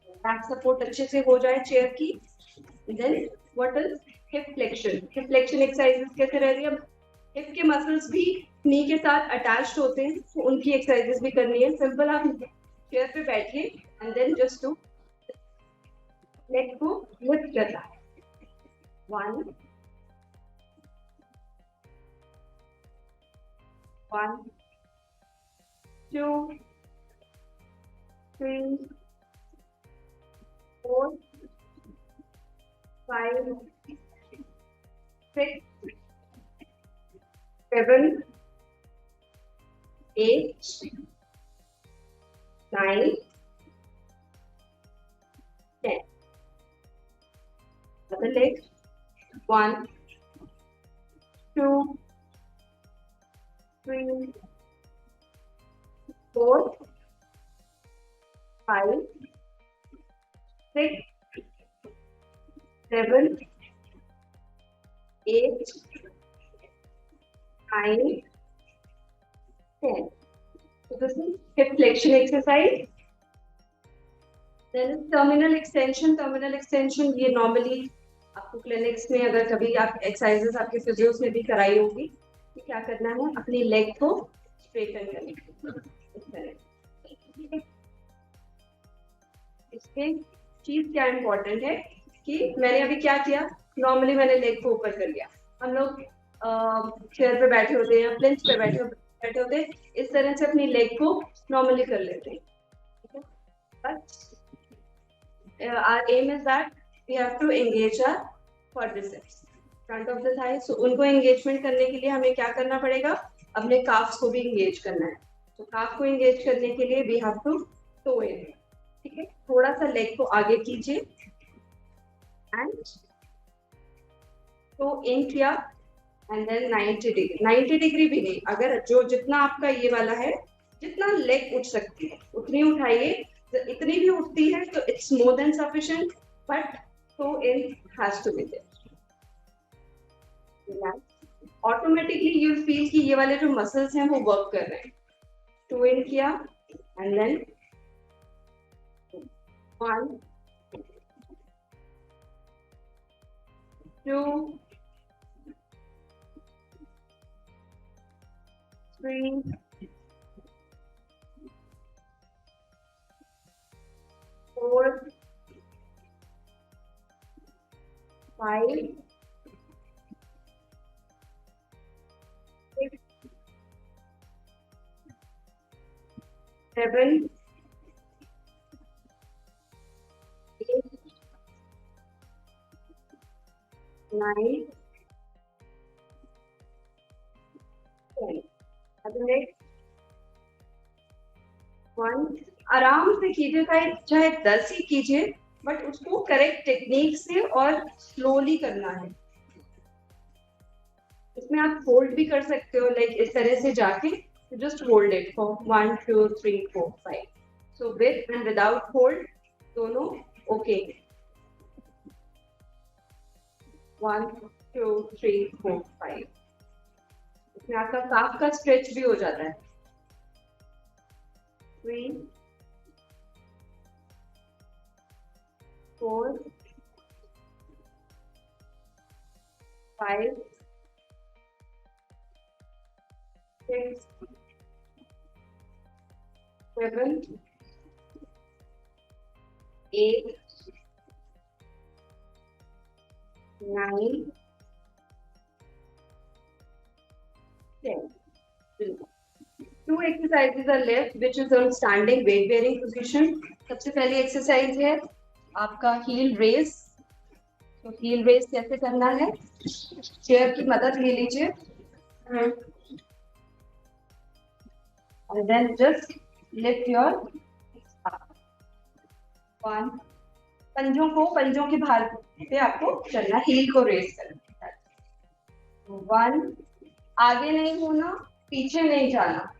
बैक सपोर्ट अच्छे से हो जाए चेयर की। Then what is hip flexion. Hip flexion exercises कैसे रह रही है, हिप के मसल्स भी नी के साथ अटैच्ड होते हैं, तो उनकी एक्सरसाइजेस भी करनी है। सिंपल आप चेयर पे बैठिए and then just to leg को लिफ्ट करना है। 1 1 2 3 4 5 6 7 8 9 10. Other leg. 1 2 3 4 5 6 7 8 9 10. this is hip flexion exercise. Then terminal extension. Terminal extension ये normally आपको क्लिनिक्स में अगर कभी आप एक्सरसाइजेस आपके फिजियोस में भी कराई होगी, तो क्या करना है, अपनी लेग को स्ट्रेटन करना है। इसमें चीज क्या इम्पोर्टेंट है कि मैंने अभी क्या किया, नॉर्मली मैंने लेग को ऊपर कर लिया। हम लोग चेयर पे बैठे होते हैं या प्लेंच पे बैठे होते हैं, इस तरह से अपनी लेग को नॉर्मली कर लेते हैं। But our aim is that we have to engage our quadriceps, front of the thigh. So उनको engagement करने के लिए हमें क्या करना पड़ेगा, अपने calves को भी engage करना है। तो calf को engage करने के लिए we have to toe in, ठीक है। थोड़ा सा leg को आगे कीजिए and toe in किया and then 90 degree, 90 degree भी नहीं, अगर जो जितना आपका ये वाला है, जितना leg उठ सकती है उतनी उठाइए। इतनी भी उठती है तो it's more than sufficient, but toe in has to be there. Automatically you feel कि ये वाले जो मसल्स हैं वो वर्क कर रहे हैं। toe in किया एंड देन 1 2 3 4 5 6 7 8 9 10। अब नेक्स्ट 1, आराम से कीजिए, चाहे 10 ही कीजिए, बट उसको करेक्ट टेक्निक से और स्लोली करना है। इसमें आप होल्ड भी कर सकते हो, लाइक इस तरह से जाके just hold it for 1 2 3 4 5। So with and without hold दोनों ओके। 1 2 3 4 5। इसमें आपका काफ का स्ट्रेच भी हो जाता है। 3 4 5 6 7 8 9 10। Two exercises are left, which is on standing weight bearing position. सबसे पहली एक्सरसाइज है आपका हील रेस। तो हील रेस कैसे करना है, चेयर की मदद ले लीजिए and then just lift your one, पंजों के भार पे आपको चलना, हील को रेस करना। 1, आगे नहीं होना, पीछे नहीं जाना।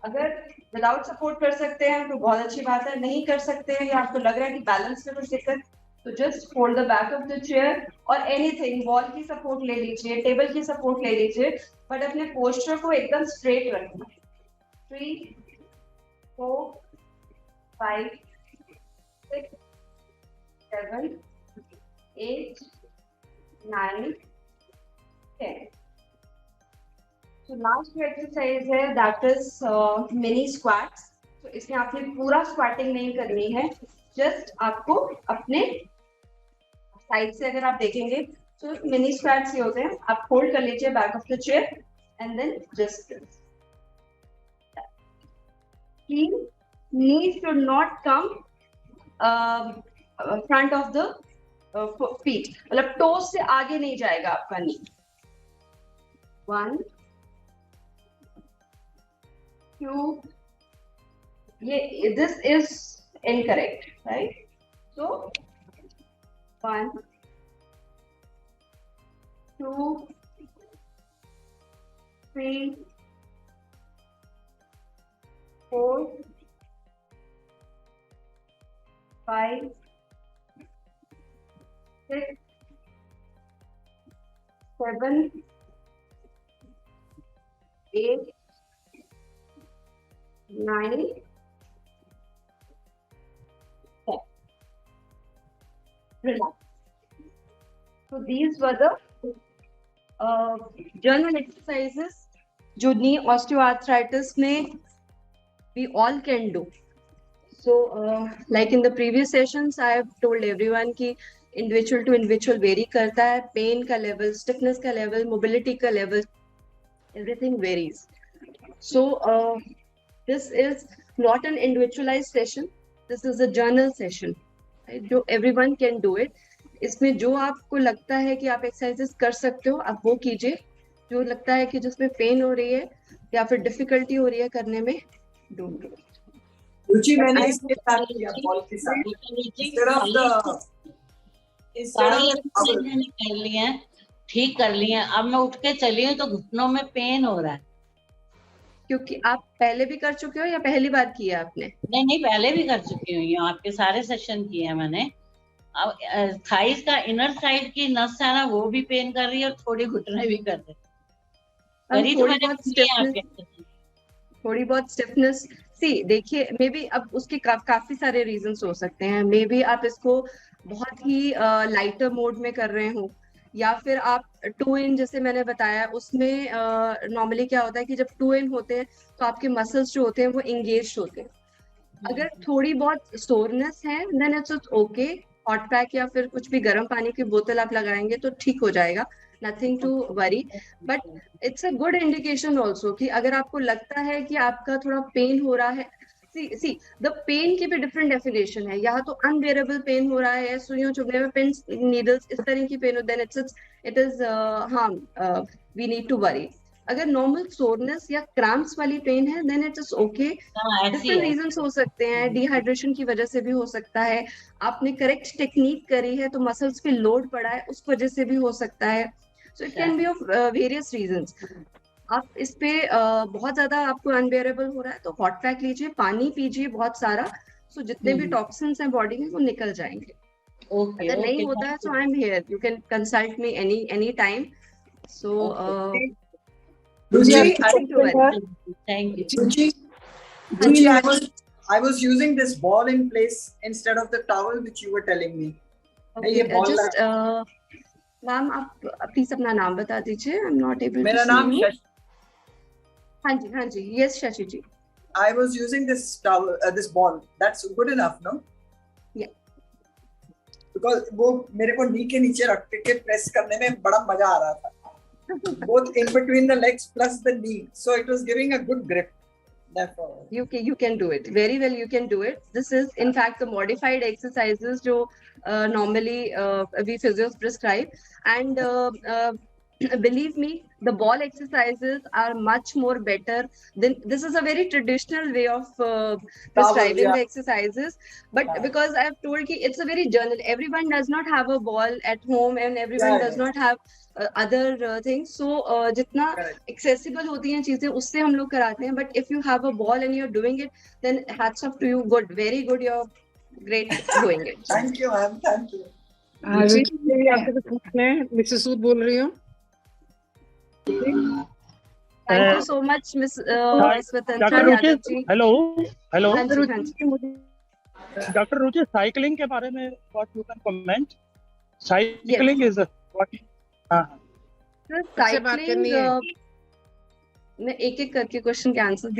अगर विदाउट सपोर्ट कर सकते हैं तो बहुत अच्छी बात है, नहीं कर सकते हैं या आपको लग रहा है कि बैलेंस में कुछ दिक्कत, तो just hold the back of the chair और एनीथिंग, वॉल की सपोर्ट ले लीजिए, टेबल की सपोर्ट ले लीजिए, बट अपने पोस्चर को एकदम स्ट्रेट रखना। 3 4 5 6 7 8 9 10। तो लास्ट जो एक्सरसाइज है दैट इज मिनी स्क्वाट्स। तो इसमें आपने पूरा स्क्वाटिंग नहीं करनी है, जस्ट आपको अपने साइड से अगर आप देखेंगे तो मिनी स्क्वाट्स ये होते हैं। आप होल्ड कर लीजिए back of the chair and then just knee should not come front of the feet, मतलब टोस से आगे नहीं जाएगा आपका नी। 1 2, ये this is incorrect, right? So 1 2 3 4 5 6 7 8 9, 10. Relax. So these were the journal exercises जो knee osteoarthritis में we all can do. So like in the previous sessions I have told everyone कि individual to individual vary करता है, pain का level, stiffness का level, mobility का level, everything varies. So this is not an individualized session, this is a journal session, right? जो everyone can do it. इसमें जो आपको लगता है कि आप एक्सरसाइजेस कर सकते हो आप वो कीजिए, जो लगता है कि जिसमें पेन हो रही है या फिर डिफिकल्टी हो रही है करने में डोंट डू इट। रुचि मैंने इसके साथ किया बॉल के साथ मैंने कर लिए हैं, ठीक कर लिए हैं। अब मैं उठ के चली हूँ तो घुटनों में पेन हो रहा है। क्योंकि आप पहले भी कर चुके हो या पहली बार किया आपने? नहीं, पहले भी कर चुकी हूँ, आपके सारे सेशन किए हैं मैंने। अब थाइस का इनर साइड की नस है ना, वो भी पेन कर रही है और थोड़ी घुटने भी कर रही है। थोड़ी बहुत स्टिफनेस सी देखिए, मे बी अब उसके काफी सारे रीजंस हो सकते हैं। मे बी आप इसको बहुत ही लाइटर मोड में कर रहे हो, या फिर आप 2 in जैसे मैंने बताया उसमें नॉर्मली क्या होता है कि जब 2 in होते हैं तो आपके मसल्स जो होते हैं वो एंगेज होते हैं। अगर थोड़ी बहुत सोरनेस है then it's okay, hot pack या फिर कुछ भी गर्म पानी की बोतल आप लगाएंगे तो ठीक हो जाएगा, nothing to worry. But it's a good indication also कि अगर आपको लगता है कि आपका थोड़ा पेन हो रहा है, सी द पेन की भी डिफरेंट डेफिनेशन है। यहाँ तो अनबेरेबल पेन हो रहा है, सुइयों चुभने में, पिन नीडल्स इस तरह की पेन हो, then it is harm, we need to worry. अगर नॉर्मल सोरनेस या क्रैम्प्स वाली पेन है then it is okay. Different reasons हो सकते हैं, डिहाइड्रेशन की वजह से भी हो सकता है, आपने करेक्ट टेक्निक करी है तो मसल्स पे लोड पड़ा है उस वजह से भी हो सकता है। So it can be of various reasons. आप इस पे बहुत ज्यादा आपको अनबेरेबल हो रहा है तो हॉट पैक लीजिए, पानी पीजिए बहुत सारा, सो जितने भी टॉक्सिन्स हैं बॉडी में वो निकल जाएंगे। अगर नहीं होता है तो I am here, you can consult me any time. So I was using this ball in place instead of the towel which you were telling me. Ma'am आप प्लीज अपना नाम बता दीजिए। I am not able. मेरा नाम शशि। हाँ जी, yes Shashi ji. I was using this towel, this ball. That's good enough, no? Yeah. Because वो मेरे को नी के नीचे रख के प्रेस करने में बड़ा मजा आ रहा था। Both in between the legs plus the knee, so it was giving a good grip. Therefore, you can do it very well. You can do it. This is in fact the modified exercises जो normally we physios prescribe, and believe me, the ball exercises are much more better than this. Is a very traditional way of prescribing the exercises, but because I have told you it's a very general, everyone does not have a ball at home and everyone does not have other things, so जितना accessible होती हैं चीजें उससे हम लोग कराते हैं, but if you have a ball and you're doing it then hats off to you. Good, very good, you're great doing it. thank you ma'am, thank you. आपके तो पूछने मिसेस सूद बोल रही हूँ। Thank you so much, Miss Swatantra Yadav ji. Hello. हाँ जी। Dr. Ruchi, cycling के बारे में what you can comment? Cycling is what? Cycling मैं एक करके क्वेश्चन के आंसर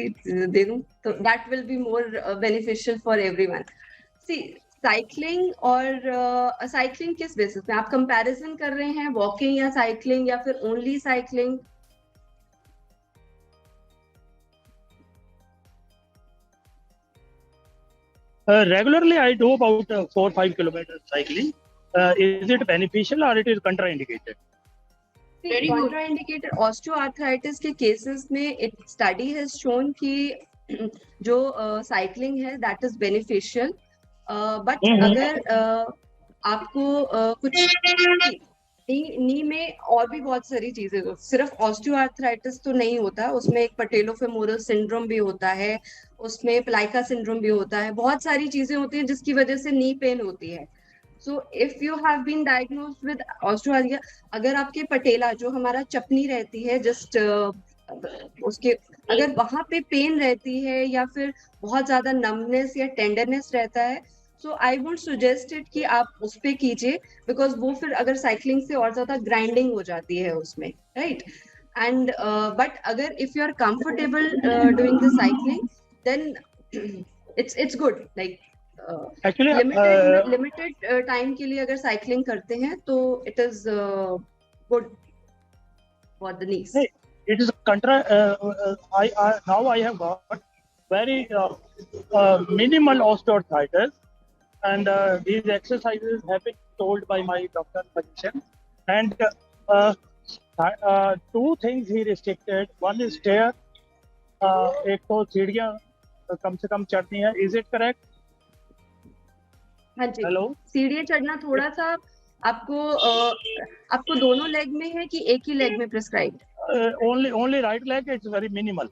दे दूं तो that will be more beneficial for everyone. See cycling और साइक्लिंग किस बेसिस पे आप कंपैरिजन कर रहे हैं, वॉकिंग या साइक्लिंग या फिर only cycling? Regularly I do about 4-5 kilometers cycling. Is it beneficial or it is contraindicated? Contraindicated osteoarthritis के केसेस में it study has shown कि जो साइक्लिंग है that is beneficial, but अगर आपको कुछ नी में और भी बहुत सारी चीजें, सिर्फ ऑस्टियोआर्थराइटिस तो नहीं होता, उसमें एक पटेलोफेमोरल सिंड्रोम भी होता है, उसमें प्लाइका सिंड्रोम भी होता है, बहुत सारी चीजें होती हैं जिसकी वजह से नी पेन होती है। So if you have been diagnosed with osteoarthritis, अगर आपके पटेला जो हमारा चपनी रहती है जस्ट उसके अगर वहां पे पेन रहती है या फिर बहुत ज्यादा नमनेस या टेंडरनेस रहता है, सो आई वुड सजेस्ट इट कि आप उस पे कीजिए, बिकॉज वो फिर अगर साइकिलिंग से और ज्यादा ग्राइंडिंग हो जाती है उसमें, राइट। एंड बट अगर if you are comfortable doing the cycling, then it's good, like Actually, limited time के लिए अगर साइकिलिंग करते हैं तो it is good for the knees. it is now I have got very minimal osteoarthritis, and these exercises have been told by my doctor physician, and two things he restricted. One is stair, एक तो सीढ़ियाँ कम से कम चढ़नी है, is it correct? हाँ जी, hello, सीढ़ियाँ चढ़ना थोड़ा सा आपको दोनों लेग में है कि एक ही लेग में prescribe? only right leg, it's very minimal.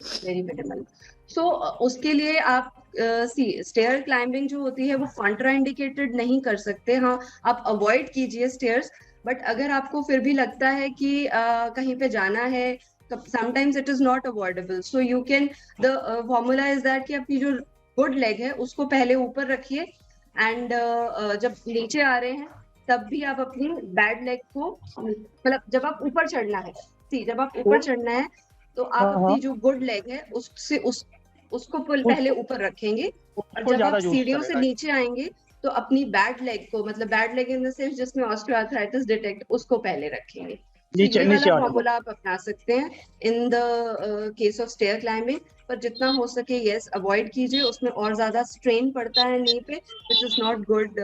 Very minimal. So उसके लिए आप स्टेयर क्लाइंबिंग जो होती है वो कॉन्ट्राइंडिकेटेड नहीं कर सकते। हाँ, आप अवॉइड कीजिए स्टेयर्स, बट अगर आपको फिर भी लगता है कि कहीं पे जाना है, sometimes it is not avoidable, so you can, the formula is that कि आपकी जो गुड लेग है उसको पहले ऊपर रखिए, एंड जब नीचे आ रहे हैं तब भी आप अपनी बैड लेग को, मतलब जब आप ऊपर चढ़ना है, जब आप ऊपर चढ़ना है तो आप अपनी जो गुड लेग है उससे उसको पहले ऊपर रखेंगे, और जब आप सीढ़ियों से नीचे आएंगे तो अपनी बैड लेग को, मतलब bad leg in the sense जिसमें ऑस्टियोआर्थराइटिस डिटेक्ट, उसको पहले रखेंगे। ये वाला फॉर्मूला आप अपना सकते हैं in the case of stair climbing, पर जितना हो सके यस अवॉइड कीजिए, उसमें और ज्यादा स्ट्रेन पड़ता है नी पे, which is not good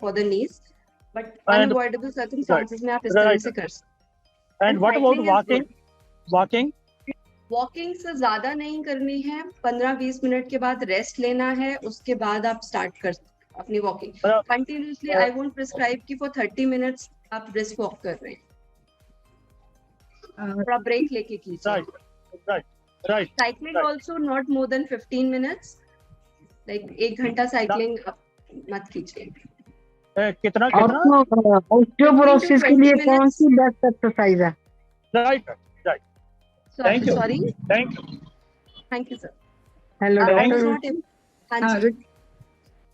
for the knees, but unavoidable circumstances में आप इस तरह से कर सकते हैं। एंड व्हाट अबाउट वॉकिंग से ज्यादा नहीं करनी है, 15-20 मिनट के बाद रेस्ट लेना है, उसके बाद आप स्टार्ट कर अपनी walking continuously. I won't prescribe कि फॉर 30 मिनट्स आप ब्रिस्क वॉक कर रहे हैं, थोड़ा ब्रेक लेके कीजिए। Right cycling also not more than 15 minutes, like 1 घंटा साइक्लिंग मत कीजिए। कितना ऑस्टियोपोरोसिस के लिए कौन सी बेस्ट एक्सरसाइज है? Right, Thank you. Sorry. Thank you, sir. Hello, doctor.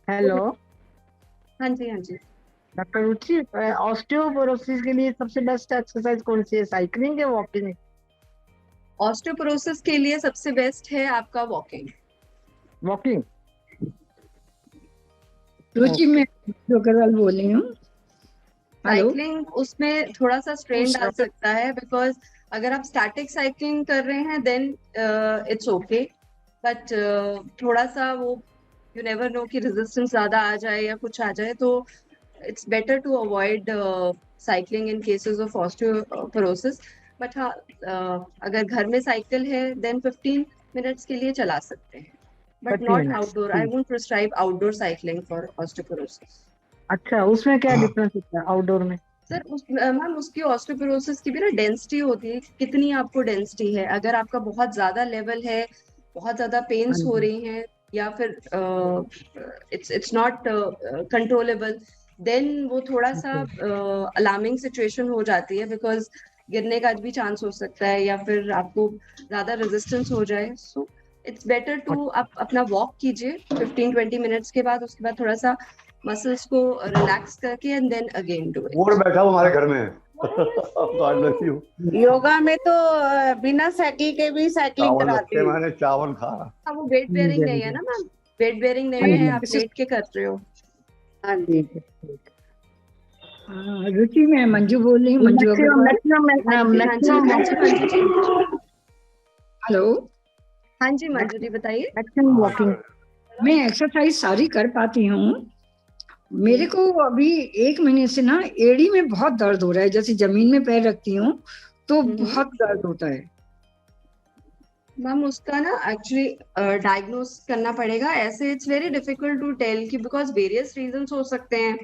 Hello. हाँ जी। डॉक्टर रुचि, ऑस्टियोपोरोसिस के लिए सबसे बेस्ट एक्सरसाइज कौन सी है, साइकिलिंग या वॉकिंग? ऑस्टियोपोरोसिस के लिए सबसे बेस्ट है आपका वॉकिंग। रुचि, मैं अग्रवाल बोल रही हूँ। साइकिलिंग उसमें थोड़ा सा स्ट्रेन डाल सकता है, बिकॉज अगर आप स्टैटिक साइकिलिंग कर रहे हैं देन इट्स ओके, बट थोड़ा सा वो यू नेवर नो कि रेजिस्टेंस ज्यादा आ जाए या कुछ आ जाए, तो it's better to avoid cycling in cases of osteoporosis. But हाँ, अगर घर में साइकिल है देन 15 मिनट्स के लिए चला सकते हैं, but not outdoor. I won't prescribe outdoor cycling for osteoporosis. अच्छा, उसमें क्या डिफरेंस होता है आउटडोर में? सर मैम, उसकी ऑस्टियोपोरोसिस की भी ना डेंसिटी होती है, कितनी आपको डेंसिटी है। अगर आपका बहुत ज्यादा लेवल है, बहुत ज्यादा पेन्स हो रही हैं, या फिर इट्स नॉट कंट्रोलेबल, देन वो थोड़ा सा अलार्मिंग सिचुएशन हो जाती है, बिकॉज गिरने का भी चांस हो सकता है या फिर आपको ज्यादा रेजिस्टेंस हो जाए। सो इट्स बेटर टू आप अपना वॉक कीजिए 15-20 मिनट्स के बाद, उसके बाद थोड़ा सा मसल्स को रिलैक्स करके and then again do it. और बैठा हूं हमारे घर में गॉड ब्लेस यू। योगा में तो बिना साइकिल के भी साइकिलिंग कराते हैं। मैंने चावल खा। वो वेट बेयरिंग नहीं है ना मैम, वेट बेयरिंग नहीं है, आप लेट के कर रहे हो। हाँ जी। रुचि, मैं मंजू बोल रही हूँ। मंजू हेलो। हाँ जी मंजू जी, बताइए। वॉकिंग मैं एक्सरसाइज सारी कर पाती हूँ। मेरे को अभी 1 महीने से ना एड़ी में बहुत दर्द हो रहा है, जैसे जमीन में पैर रखती हूँ तो बहुत दर्द होता है। मैम उसका ना एक्चुअली डायग्नोस करना पड़ेगा। ऐसे it's very difficult to tell कि बिकॉज वेरियस रीजंस हो सकते हैं,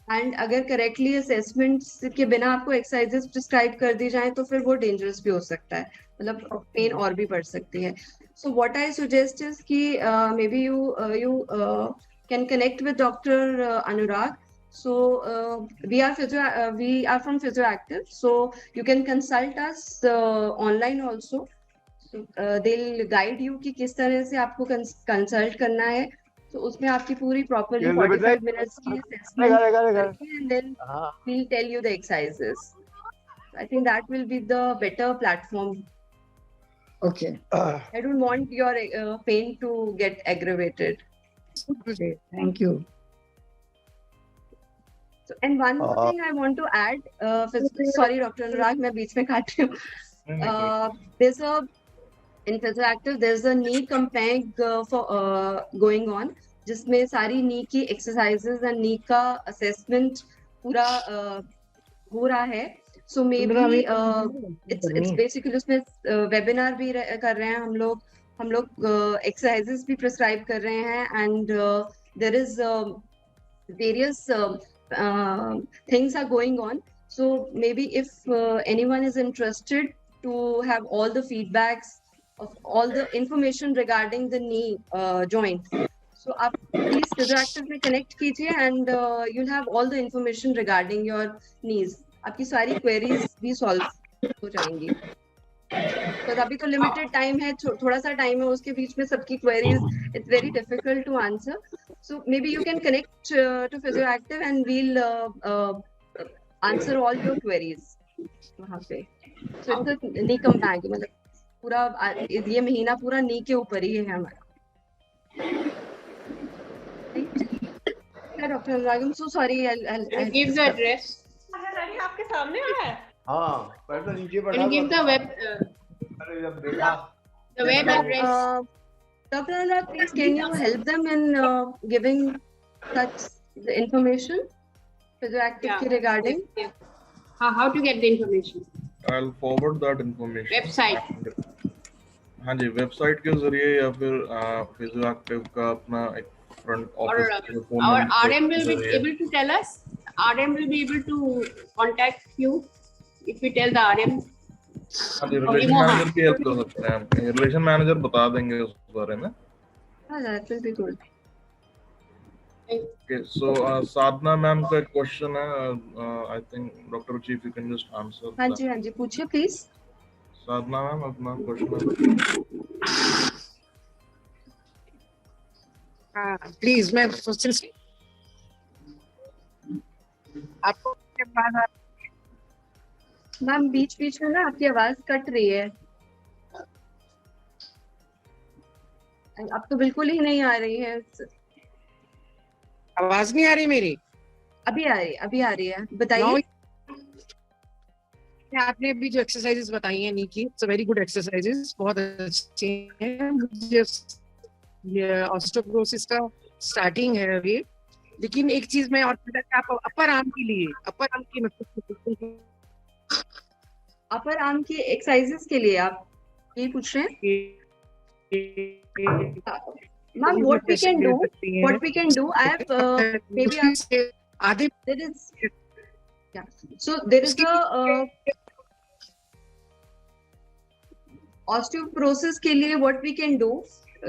एंड अगर करेक्टली असेसमेंट के बिना आपको एक्सरसाइजेस प्रिस्क्राइब कर दी जाए तो फिर वो डेंजरस भी हो सकता है, मतलब पेन और भी बढ़ सकती है। So what I suggest is कि maybe you can connect with Dr. Anurag So we are from Physioactive, so you can consult us online also. So they'll guide you कि किस तरह से आपको कंसल्ट करना है. तो उसमें आपकी पूरी प्रॉपरली 45 minutes की assessment करके, and then we'll tell you the exercises. I think that will be the better platform. Okay. I don't want your pain to get aggravated. Okay. Thank you. So, and one more thing I want to add. Sorry, Dr. Anurag, मैं बीच में काट रही हूँ. In Physioactive, there's a knee campaign going on, जिसमें सारी knee की exercises and knee का assessment पूरा हो रहा है. So maybe it's basically उसमें webinar भी कर रहे हैं हम लोग exercises भी prescribe कर रहे हैं, and there is various things are going on. So maybe if anyone is interested to have all the feedbacks of all the information regarding the knee joint, so आप please Physioactive में connect कीजिए, and you'll have all the information regarding your knees. आपकी सारी queries भी solve हो जाएंगी. तो अभी तो limited time है, थोड़ा सा time है, उसके बीच में सबकी queries it's very difficult to answer. So maybe you can connect to Physioactive and we'll answer all your queries वहाँ पे. So it's a knee campaign, मतलब पूरा ये महीना पूरा नी के ऊपर ही है हमारा. Doctor Anurag, I'm so sorry. I'll give the address. आपके सामने आ रहा है. हाँ, पर तो नीचे पढ़ा. Can you give the web address? Dr. Anurag, please can you help them in giving such the information Physioactive regarding? How to get the information? I'll forward that information. Website. हाँ जी, वेबसाइट के जरिए या फिर Physioactive का अपना एक front office. Our RM will be able to tell us. RM will be able to contact you if we tell the RM. हाँ जी, relation manager की हेल्प कर सकते हैं. रिलेशन मैनेजर बता देंगे उस बारे में. हाँ, that will be good. Okay, so Sadhana ma'am का एक क्वेश्चन है. I think Dr. Chief, you can just answer. हाँ जी, पूछिए please. साधना मैम, अपना क्वेश्चन. प्लीज मैं क्वेश्चन आपको मैम बीच में ना आपकी आवाज कट रही है. अब तो बिल्कुल ही नहीं आ रही है. आवाज नहीं आ रही मेरी? अभी आ रही है. बताइए. आपने अभी जो एक्सरसाइजेस बताई हैं नी की, it's a very good exercises, बहुत अच्छी हैं. मुझे ये ऑस्टियोपोरोसिस का स्टार्टिंग है अभी, लेकिन एक चीज मैं और आप अपर आर्म के लिए, अपर आर्म की मतलब अपर आर्म की एक्सरसाइजेस के लिए आप ये पूछ रहे हैं? Ma'am what we can do I have maybe there is so there is a osteoporosis के लिए what we can do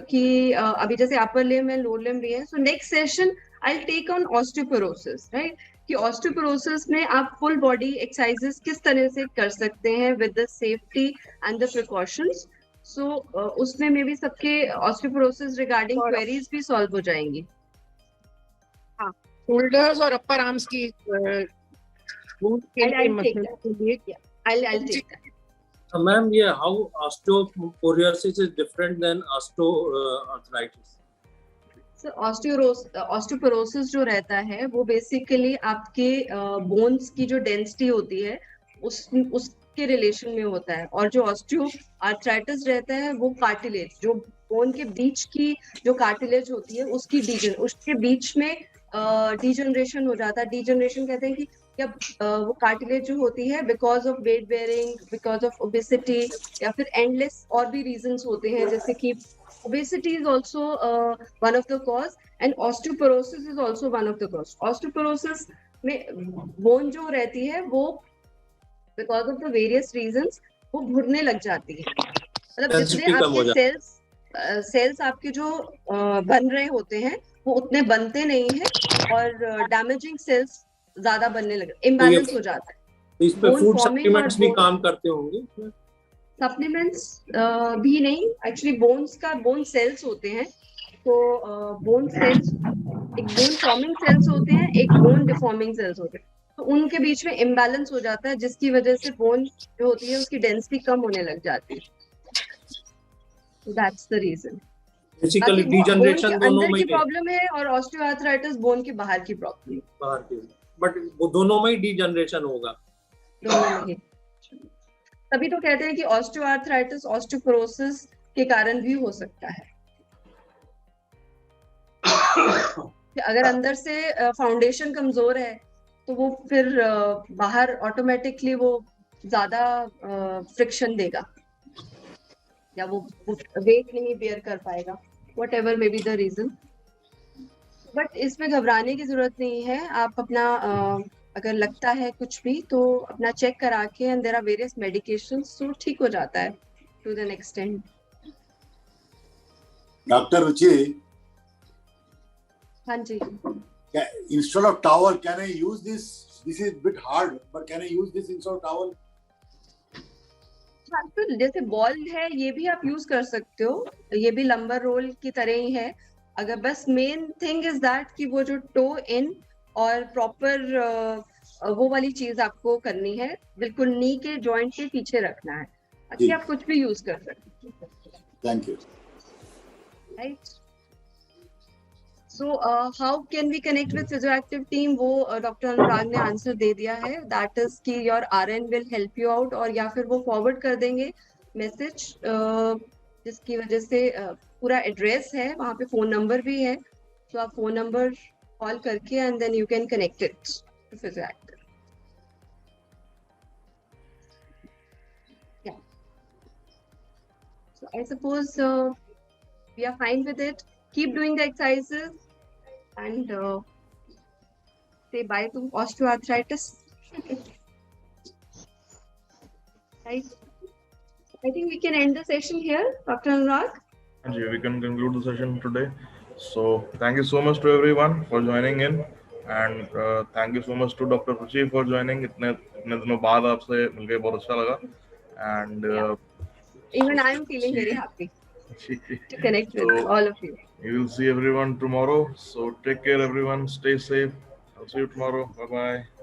कि अभी जैसे upper limb and lower limb भी है. So next session I will take on osteoporosis, right, कि osteoporosis में आप फुल बॉडी एक्सरसाइजेस किस तरह से कर सकते हैं with the safety and the precautions. So उसमें मे बी सबके ऑस्टियोपोरोसिस रिगार्डिंग क्वेरीज भी सॉल्व हो जाएंगी. हाँ, शोल्डर्स और अपर आर्म्स की I'll take that. Ma'am, yeah, how osteoporosis is different than osteoarthritis? So osteoporosis जो रहता है वो बेसिकली आपके बोन्स की जो डेंसिटी होती है उसके रिलेशन में होता है, और जो ऑस्टियोआर्थराइटिस रहता है वो कार्टिलेज, जो बोन के बीच की जो कार्टिलेज होती है उसके बीच में डीजनरेशन हो जाता है. डीजनरेशन कहते हैं कि जब वो कार्टिलेज जो होती है because of weight bearing, because of obesity या फिर एंडलेस और भी रीजंस होते हैं, जैसे कि obesity is also one of the cause and osteoporosis is also one of the cause. Osteoporosis में बोन जो रहती है वो because of the various reasons वो घुटने लग जाती है, मतलब जितने आपके सेल्स सेल्स आपके जो बन रहे होते हैं वो उतने बनते नहीं हैं और डैमेजिंग सेल्स ज्यादा बनने लगे, इम्बैलेंस हो जाता है। इस पे Bone फूड forming सप्लीमेंट्स और भी bone- काम करते होंगे। सप्लीमेंट्स भी नहीं, एक्चुअली बोन्स का बोन सेल्स होते हैं, तो बोन सेल्स एक बोन फॉर्मिंग सेल्स होते हैं, एक बोन डिफॉर्मिंग सेल्स होते हैं, तो उनके बीच में इम्बैलेंस हो जाता है जिसकी वजह से बोन जो होती है उसकी डेंसिटी कम होने लग जाती है। That's the reason. Basically degeneration दोनों अंदर में की ही प्रॉब्लम है और ऑस्टियोआर्थराइटिस बोन के बाहर की प्रॉब्लम है। बाहर के, बट वो दोनों में ही डीजनरेशन होगा। दोनों में ही। तभी तो कहते हैं कि ऑस्टियोआर्थराइटिस ऑस्टियोपोरोसिस के कारण भी हो सकता है। कि अगर अंदर से फाउंडेशन कमजोर है तो वो फिर बाहर ऑटोमेटिकली वो ज्यादा फ्रिक्शन देगा या वो वेट नहीं बेयर कर पाएगा, whatever may be the reason. But इसमें घबराने की जरूरत नहीं है। आप अपना अगर लगता है कुछ भी तो अपना चेक करा के, and there are various medications, तो ठीक हो जाता है to the extent. Doctor Ruchi, हाँ जी, instead of towel can I use this? This is a bit hard, but can I use this instead of towel? हाँ, तो जैसे बॉल है ये भी आप यूज कर सकते हो, ये भी लंबर रोल की तरह ही है। अगर बस मेन थिंग इज दैट कि वो जो टो इन और प्रॉपर वो वाली चीज आपको करनी है, बिल्कुल नी के जॉइंट के पीछे रखना है। बाकी आप कुछ भी यूज कर सकते हो। Thank you. Right, so how can we connect with Physioactive team, वो डॉक्टर अनुराग ने आंसर दे दिया है। दैट इज कि your RN will help you out, और या फिर वो फॉरवर्ड कर देंगे मैसेज, जिसकी वजह से पूरा एड्रेस है, वहाँ पे फोन नंबर भी है, तो आप फोन नंबर कॉल करके and then you can connect it to Physioactive. या so I suppose we are fine with it. Keep doing the exercises and say bye to osteoarthritis. Right. I think we can end the session here, Dr. Anurag. We can conclude the session today. So thank you so much to everyone for joining in, and thank you so much to Dr. Ruchi for joining. इतने दिनों बाद आपसे मिलके बहुत अच्छा लगा, and even I am feeling very happy to connect with all of you. We will see everyone tomorrow. So take care, everyone. Stay safe. I'll see you tomorrow. Bye bye.